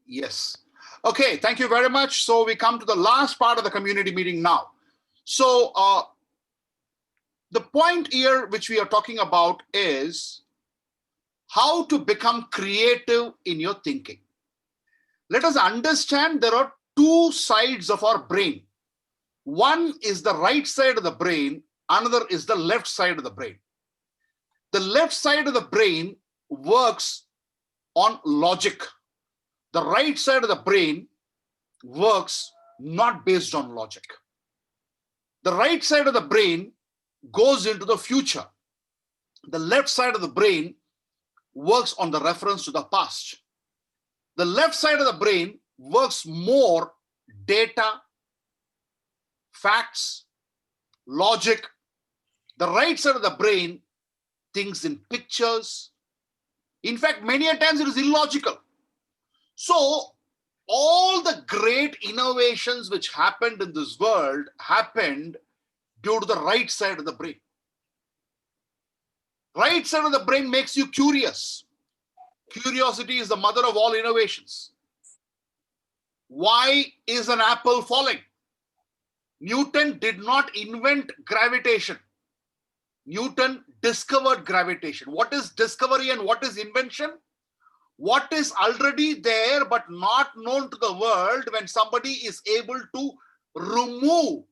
Yes. Okay, thank you very much. So we come to the last part of the community meeting now. So the point here which we are talking about is how to become creative in your thinking. Let us understand there are two sides of our brain. One is the right side of the brain, another is the left side of the brain. The left side of the brain works on logic. The right side of the brain works not based on logic. The right side of the brain goes into the future. The left side of the brain works on the reference to the past. The left side of the brain works more data, facts, logic. The right side of the brain thinks in pictures. In fact, many a times it is illogical. So all the great innovations which happened in this world happened due to the right side of the brain. Right side of the brain makes you curious. Curiosity is the mother of all innovations. Why is an apple falling? Newton did not invent gravitation. Newton discovered gravitation. What is discovery and what is invention? What is already there but not known to the world, when somebody is able to remove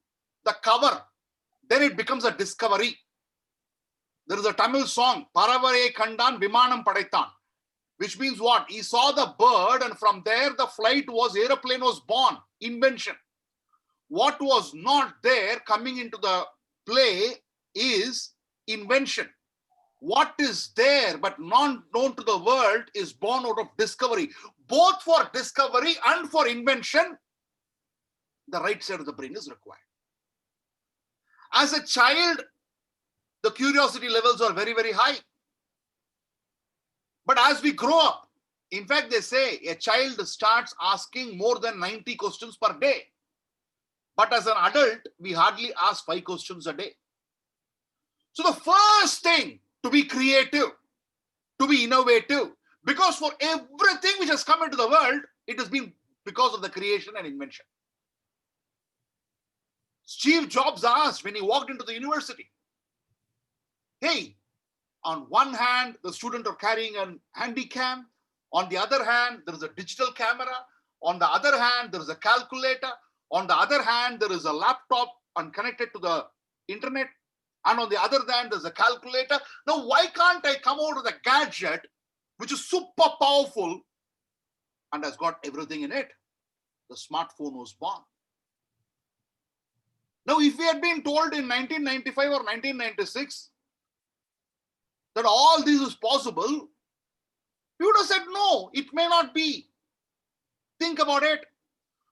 the cover, then it becomes a discovery. There is a Tamil song, Paravare Kandan Vimanam Padaithan, which means what? He saw the bird and from there the aeroplane was born, invention. What was not there coming into the play is invention. What is there but not known to the world is born out of discovery. Both for discovery and for invention, the right side of the brain is required. As a child, the curiosity levels are very, very high. But as we grow up, in fact, they say a child starts asking more than 90 questions per day. But as an adult, we hardly ask 5 questions a day. So the first thing, to be creative, to be innovative, because for everything which has come into the world, it has been because of the creation and invention. Steve Jobs asked when he walked into the university, hey, on one hand, the students are carrying an handy cam. On the other hand, there is a digital camera. On the other hand, there is a calculator. On the other hand, there is a laptop and connected to the internet. And on the other hand, there's a calculator. Now, why can't I come out with a gadget which is super powerful and has got everything in it? The smartphone was born. Now, if we had been told in 1995 or 1996 that all this is possible, we would have said, no, it may not be. Think about it.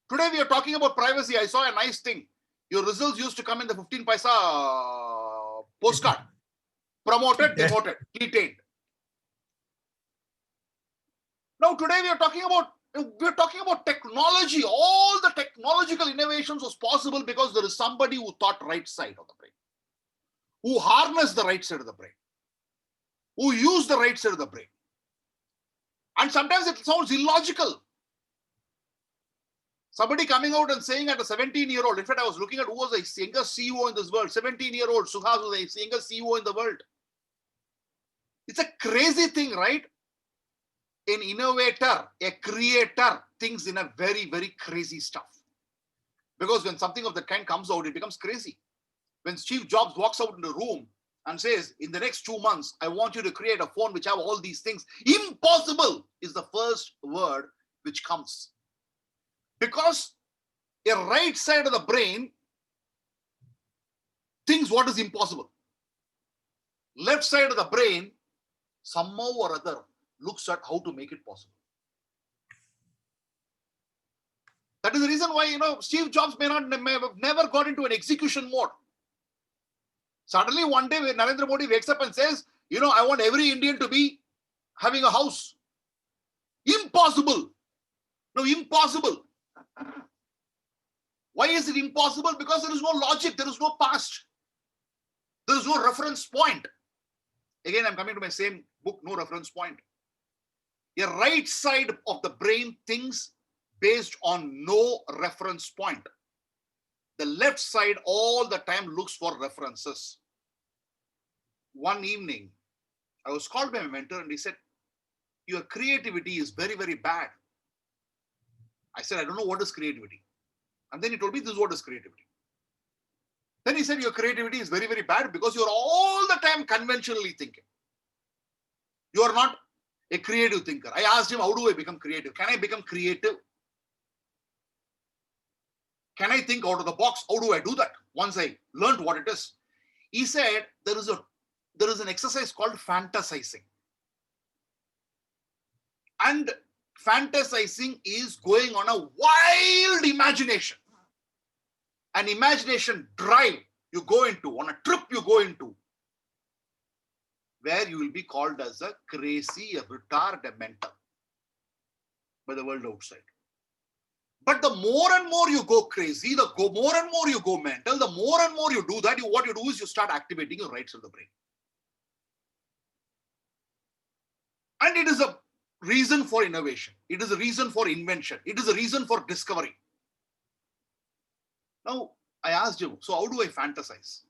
Today we are talking about privacy. I saw a nice thing. Your results used to come in the 15 paisa postcard. Promoted, demoted, detained. Now today we are talking about technology. All the technological innovations was possible because there is somebody who thought right side of the brain, who harnessed the right side of the brain, who used the right side of the brain. And sometimes it sounds illogical. Somebody coming out and saying at a 17-year-old, in fact, I was looking at who was the youngest CEO in this world, 17-year-old Suhas was the youngest CEO in the world. It's a crazy thing, right? An innovator, a creator thinks in a very, very crazy stuff. Because when something of that kind comes out, it becomes crazy. When Steve Jobs walks out in the room and says, in the next 2 months, I want you to create a phone which have all these things. Impossible is the first word which comes. Because a right side of the brain thinks what is impossible. Left side of the brain, somehow or other, looks at how to make it possible. That is the reason why, Steve Jobs may have never got into an execution mode. Suddenly one day when Narendra Modi wakes up and says, I want every Indian to be having a house. Impossible. No, impossible. Why is it impossible? Because there is no logic, there is no past. There is no reference point. Again, I'm coming to my same book, No Reference Point. A right side of the brain thinks based on no reference point. The left side all the time looks for references. One evening, I was called by my mentor and he said, your creativity is very, very bad. I said, I don't know what is creativity. And then he told me this is what is creativity. Then he said, your creativity is very, very bad because you're all the time conventionally thinking. You are not a creative thinker. I asked him, how do I become creative? Can I become creative? Can I think out of the box? How do I do that? Once I learned what it is. He said, there is an exercise called fantasizing. And fantasizing is going on a wild imagination. An imagination drive you go into, on a trip you go into, where you will be called as a crazy, a retard, a mental by the world outside. But the more and more you go crazy, the more and more you go mental, the more and more you do that, what you do is you start activating your right side of the brain. And it is a reason for innovation. It is a reason for invention. It is a reason for discovery. Now, I asked him, so how do I fantasize?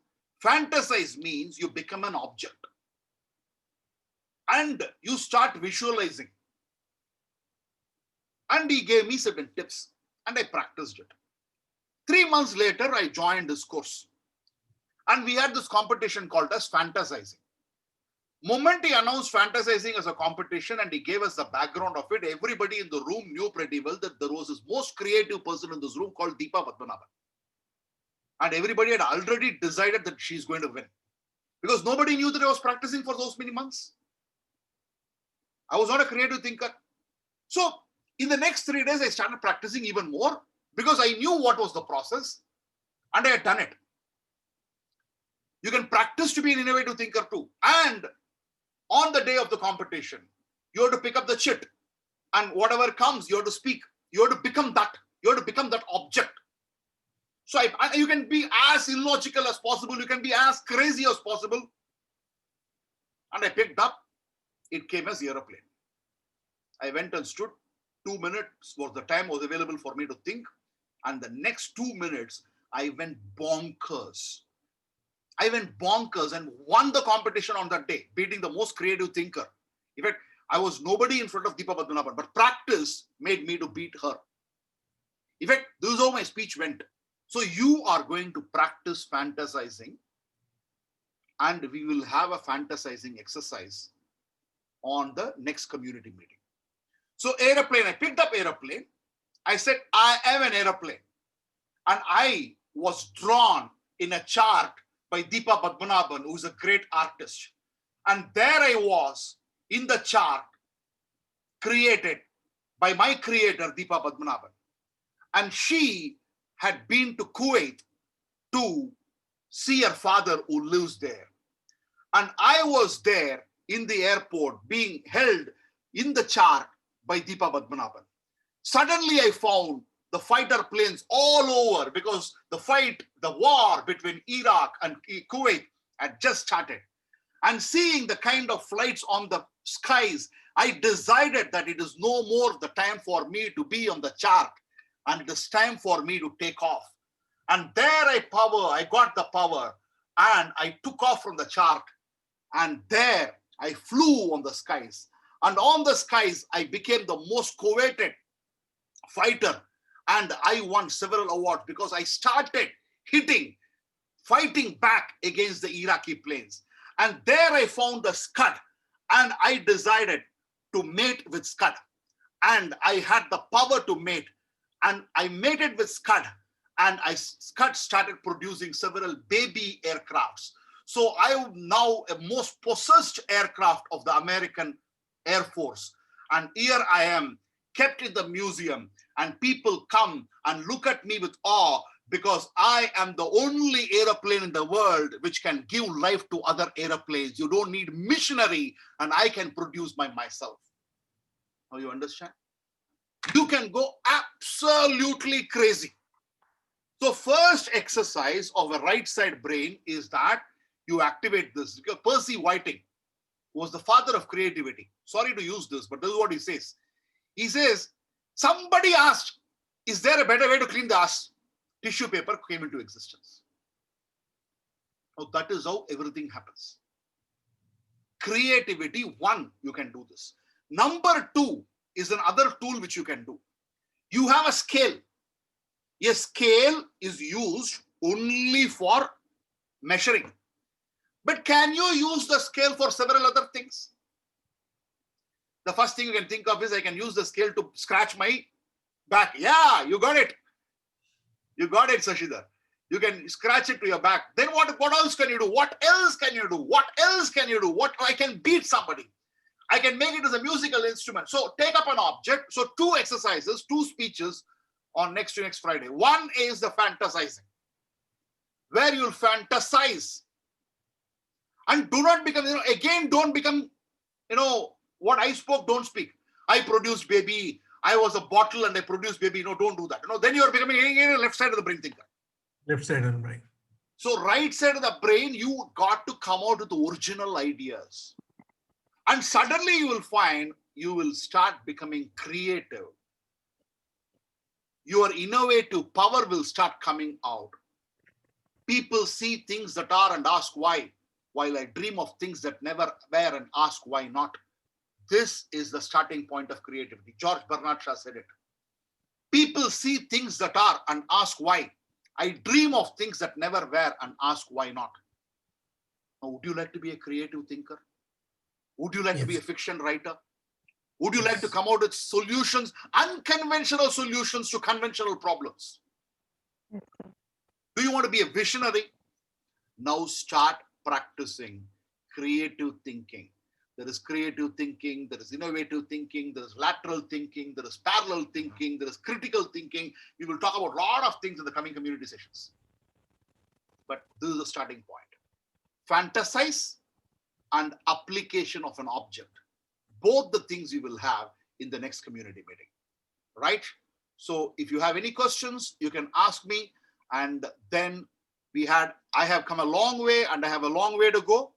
Fantasize means you become an object. And you start visualizing. And he gave me certain tips. And I practiced it. 3 months later, I joined this course. And we had this competition called as fantasizing. Moment he announced fantasizing as a competition and he gave us the background of it, everybody in the room knew pretty well that there was this most creative person in this room called Deepa Padmanabhan. And everybody had already decided that she's going to win. Because nobody knew that I was practicing for those many months. I was not a creative thinker. So in the next 3 days, I started practicing even more because I knew what was the process and I had done it. You can practice to be an innovative thinker too. And on the day of the competition, you have to pick up the chit and whatever comes, you have to speak. You have to become that. You have to become that object. So you can be as illogical as possible. You can be as crazy as possible. And I picked up. It came as aeroplane. I went and stood. 2 minutes was the time was available for me to think. And the next 2 minutes, I went bonkers. I went bonkers and won the competition on that day, beating the most creative thinker. In fact, I was nobody in front of Deepa Padmanabhan, but practice made me to beat her. In fact, this is how my speech went. So you are going to practice fantasizing, and we will have a fantasizing exercise on the next community meeting. So aeroplane, I picked up aeroplane. I said, I am an aeroplane. And I was drawn in a chart by Deepa Padmanabhan, who is a great artist. And there I was in the chart created by my creator, Deepa Padmanabhan. And she had been to Kuwait to see her father who lives there. And I was there in the airport being held in the chart by Deepa Padmanabhan. Suddenly I found the fighter planes all over because the war between Iraq and Kuwait had just started. And seeing the kind of flights on the skies, I decided that it is no more the time for me to be on the chart, and it is time for me to take off. And there I got the power, and I took off from the chart, and there I flew on the skies. And on the skies, I became the most coveted fighter, and I won several awards because I started fighting back against the Iraqi planes. And there I found the Scud, and I decided to mate with Scud. And I had the power to mate, and I mated with Scud, and Scud started producing several baby aircrafts. So I am now a most possessed aircraft of the American Air Force. And here I am, kept in the museum, and people come and look at me with awe because I am the only airplane in the world which can give life to other airplanes. You don't need missionary, and I can produce myself. Now you understand? You can go absolutely crazy. So first exercise of a right side brain is that you activate this. Because Percy Whiting was the father of creativity. Sorry to use this, but this is what he says. He says, somebody asked, is there a better way to clean the ass? Tissue paper came into existence. Now that is how everything happens. Creativity, one, you can do this. Number two is another tool which you can do. You have a scale. A scale is used only for measuring. But can you use the scale for several other things? The first thing you can think of is I can use the scale to scratch my back. Yeah, you got it. You got it, Sashidhar. You can scratch it to your back. Then what else can you do? What else can you do? What else can you do? What I can beat somebody. I can make it as a musical instrument. So take up an object. So 2 exercises, 2 speeches on next Friday. One is the fantasizing, where you'll fantasize. And do not become, don't become, what I spoke, don't speak. I produced baby. I was a bottle and I produced baby. No, don't do that. Then you're becoming a left side of the brain thinker. Left side of the brain. So right side of the brain, you got to come out with the original ideas. And suddenly you will find you will start becoming creative. Your innovative power will start coming out. People see things that are and ask why, while I dream of things that never were and ask why not. This is the starting point of creativity. George Bernard Shaw said it. People see things that are and ask why. I dream of things that never were and ask why not. Now, would you like to be a creative thinker? Would you like to be a fiction writer? Would you like to come out with solutions, unconventional solutions to conventional problems? Yes, sir. Do you want to be a visionary? Now start practicing creative thinking. There is creative thinking, there is innovative thinking, there is lateral thinking, there is parallel thinking, there is critical thinking. We will talk about a lot of things in the coming community sessions. But this is the starting point. Fantasize and application of an object. Both the things you will have in the next community meeting, right? So if you have any questions, you can ask me. And then I have come a long way and I have a long way to go.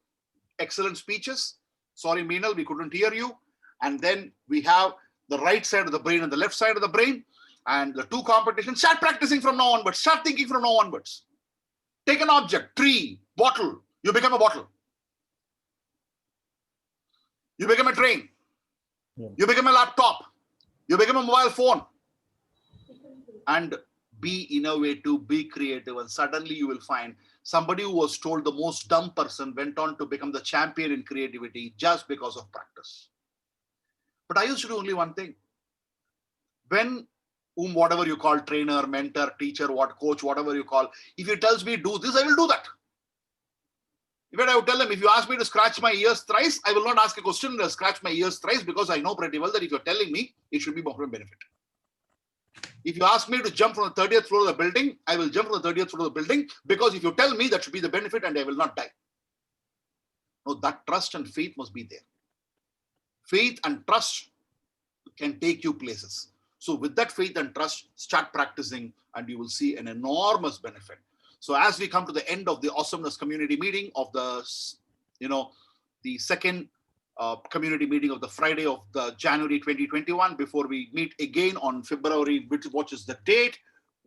Excellent speeches. Sorry, Meenal, we couldn't hear you. And then we have the right side of the brain and the left side of the brain. And the 2 competitions. Start practicing from now onwards. Start thinking from now onwards. Take an object, tree, bottle. You become a bottle. You become a train. You become a laptop. You become a mobile phone. and be innovative, be creative, and suddenly you will find somebody who was told the most dumb person went on to become the champion in creativity just because of practice. But I used to do only one thing. When whatever you call trainer, mentor, teacher, coach, whatever you call, if he tells me do this, I will do that. In fact, I would tell him, if you ask me to scratch my ears thrice, I will not ask a question to scratch my ears thrice, because I know pretty well that if you're telling me, it should be for my benefit. If you ask me to jump from the 30th floor of the building, I will jump from the 30th floor of the building, because if you tell me, that should be the benefit and I will not die. No, that trust and faith must be there. Faith and trust can take you places. So with that faith and trust, start practicing and you will see an enormous benefit. So as we come to the end of the Awesomeness community meeting of the, the second community meeting of the Friday of the January 2021, before we meet again on February, which is the date,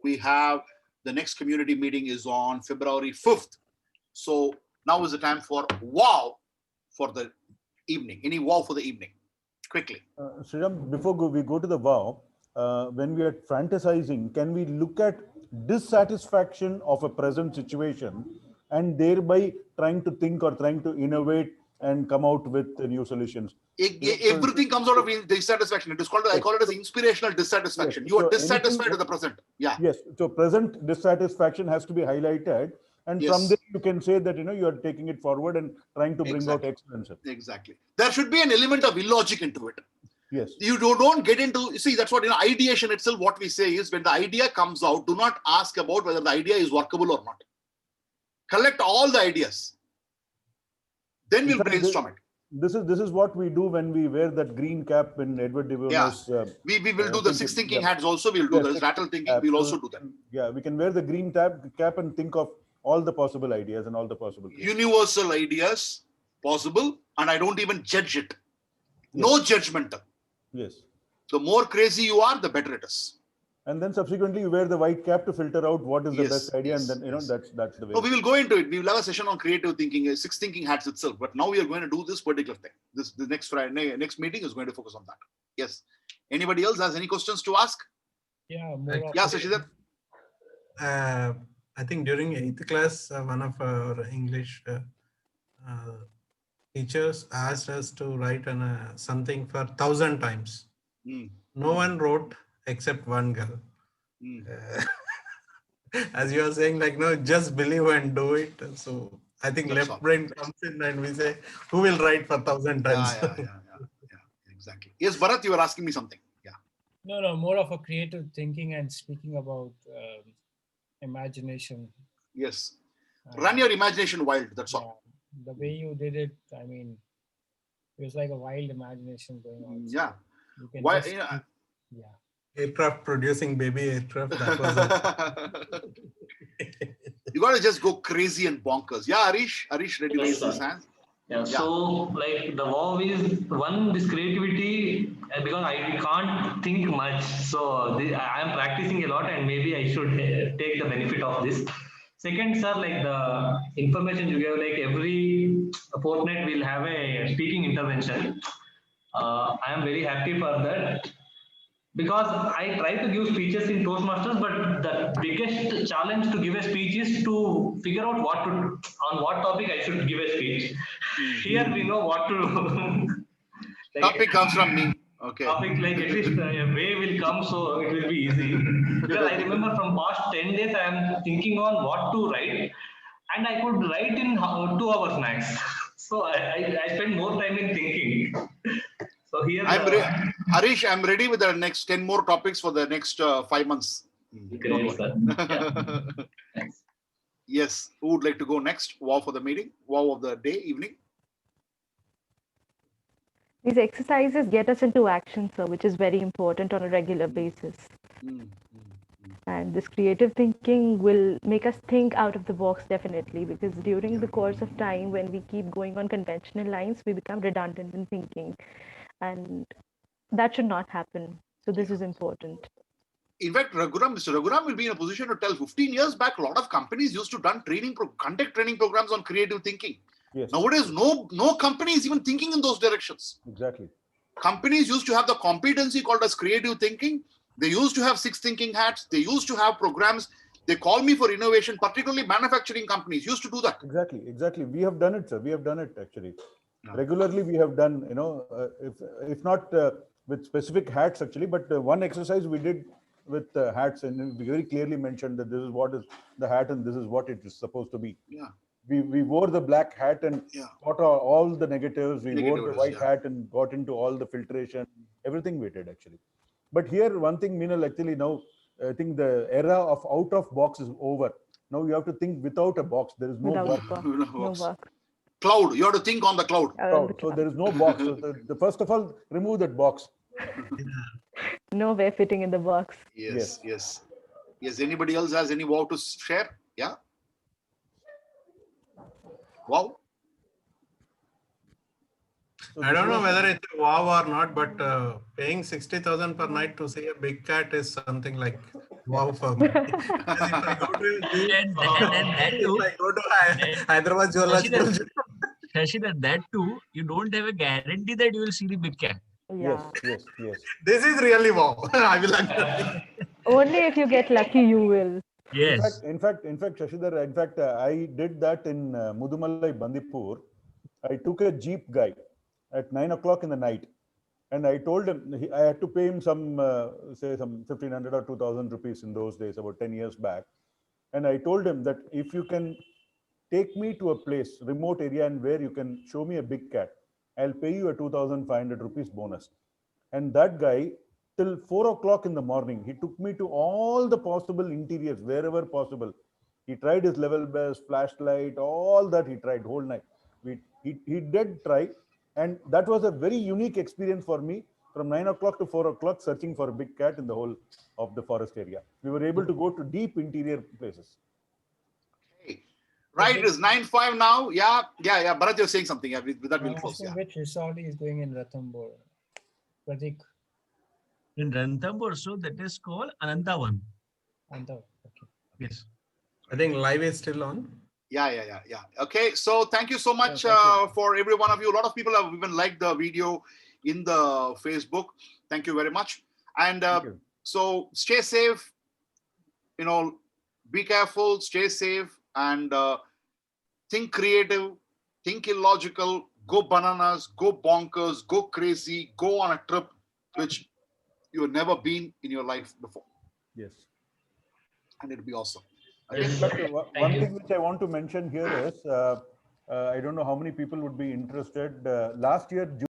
we have the next community meeting is on February 5th. So now is the time for wow for the evening. Any wow for the evening? Quickly. Sreeram, before we go to the wow, when we are fantasizing, can we look at dissatisfaction of a present situation and thereby trying to think or trying to innovate and come out with new solutions? Everything comes out of dissatisfaction. It is called, I call it as inspirational dissatisfaction. Yes. You are So dissatisfied with the present. Yeah. Yes. So present dissatisfaction has to be highlighted. And from there, you can say that, you are taking it forward and trying to bring out excellence. Exactly. There should be an element of illogic into it. Yes. You don't get into, see, that's what, ideation itself, what we say is when the idea comes out, do not ask about whether the idea is workable or not. Collect all the ideas. Then we'll brainstorm it. This is what we do when we wear that green cap in Edward de Bono's. We will do the six thinking hats also. We'll do the rattle thinking. We'll also do that. Yeah, we can wear the green cap and think of all the possible ideas and all the possible things. Universal ideas possible, and I don't even judge it. No judgment. Yes. The more crazy you are, the better it is. And then subsequently you wear the white cap to filter out what is the best idea, and then that's the way. No, we will go into it. We will have a session on creative thinking, six thinking hats itself. But now we are going to do this particular thing. The next Friday, next meeting is going to focus on that. Yes. Anybody else has any questions to ask? Yeah. Sashidhar. I think during 8th class, one of our English teachers asked us to write something for 1,000 times. No one wrote except one girl. As you are saying, no, just believe and do it. So I think that's left brain comes in and we say, who will write for 1,000 times? Yeah, exactly. Yes, Bharat, you were asking me something. Yeah. No, more of a creative thinking and speaking about imagination. Yes. Run your imagination wild, that's all. The way you did it, I mean, it was like a wild imagination going on. Yeah. Aircraft producing baby aircraft. That was You got to just go crazy and bonkers. Yeah, Arish ready raise his hands. Yeah, so the wow is one, this creativity, because I can't think much. So I am practicing a lot and maybe I should take the benefit of this. Second, sir, the information you gave, every fortnight we'll have a speaking intervention. I am very happy for that. Because I try to give speeches in Toastmasters, but the biggest challenge to give a speech is to figure out on what topic I should give a speech. Here we know what to. Topic comes from me. Okay. Topic at least a way will come, so it will be easy. Because I remember from past 10 days I am thinking on what to write, and I could write in 2 hours max. So I spend more time in thinking. So here, Harish, I'm ready with the next 10 more topics for the next 5 months. Great, sir. Thanks. Yes. Who would like to go next? Wow for the meeting. Wow of the day, evening. These exercises get us into action, sir, which is very important on a regular basis. And this creative thinking will make us think out of the box, definitely, because during the course of time, when we keep going on conventional lines, we become redundant in thinking. And that should not happen. So this is important. In fact, Mr. Raghuram will be in a position to tell 15 years back, a lot of companies used to conduct training programs on creative thinking. Yes. Nowadays, no company is even thinking in those directions. Exactly. Companies used to have the competency called as creative thinking. They used to have six thinking hats. They used to have programs. They call me for innovation, particularly manufacturing companies used to do that. Exactly. We have done it, sir. We have done it actually. Yeah. Regularly, we have done, if not with specific hats actually, but one exercise we did with hats, and we very clearly mentioned that this is what is the hat and this is what it is supposed to be. Yeah. We wore the black hat and got all the negatives. We wore the white hat and got into all the filtration, everything we did actually. But here, one thing, Meenal, actually now, I think the era of out of box is over. Now you have to think without a box. There is no Without box. no work. Cloud. You have to think on the cloud. So there is no box. So the first of all, remove that box. Nowhere fitting in the box. Yes. Anybody else has any wow to share? Yeah. Wow. So I don't know whether it's a wow or not, but paying 60,000 per night to see a big cat is something like wow for me. Because if I go to Hyderabad Zoological, Shashi, that too, you don't have a guarantee that you will see the big cat. Yeah. Yes. this is really wow. I will agree. Only if you get lucky, you will. Yes. In fact, Shashidhar, I did that in Mudumalai, Bandipur. I took a jeep guy at 9 o'clock in the night, and I told him I had to pay him some, say, some 1,500 or 2,000 rupees in those days, about 10 years back. And I told him that if you can take me to a place, remote area, and where you can show me a big cat, I'll pay you a 2,500 rupees bonus. And that guy, till 4 o'clock in the morning, he took me to all the possible interiors, wherever possible. He tried his level best, flashlight, all that he tried whole night. He did try. And that was a very unique experience for me, from 9 o'clock to 4 o'clock, searching for a big cat in the whole of the forest area. We were able to go to deep interior places. Hey. Right, it is 9:05 now. Yeah. Bharat, you're saying something. Yeah, with that we'll close. Yeah. Which resort is going in Ranthambore? Pratik. In Ranthambore, so that is called Anandavan. Okay. Yes. I think live is still on. Yeah. Okay, so thank you so much for every one of you. A lot of people have even liked the video in the Facebook. Thank you very much. And so stay safe, be careful, stay safe, and think creative, think illogical, go bananas, go bonkers, go crazy, go on a trip which you have never been in your life before. Yes. And it'll be awesome. In fact, one thing which I want to mention here is, I don't know how many people would be interested. Last year,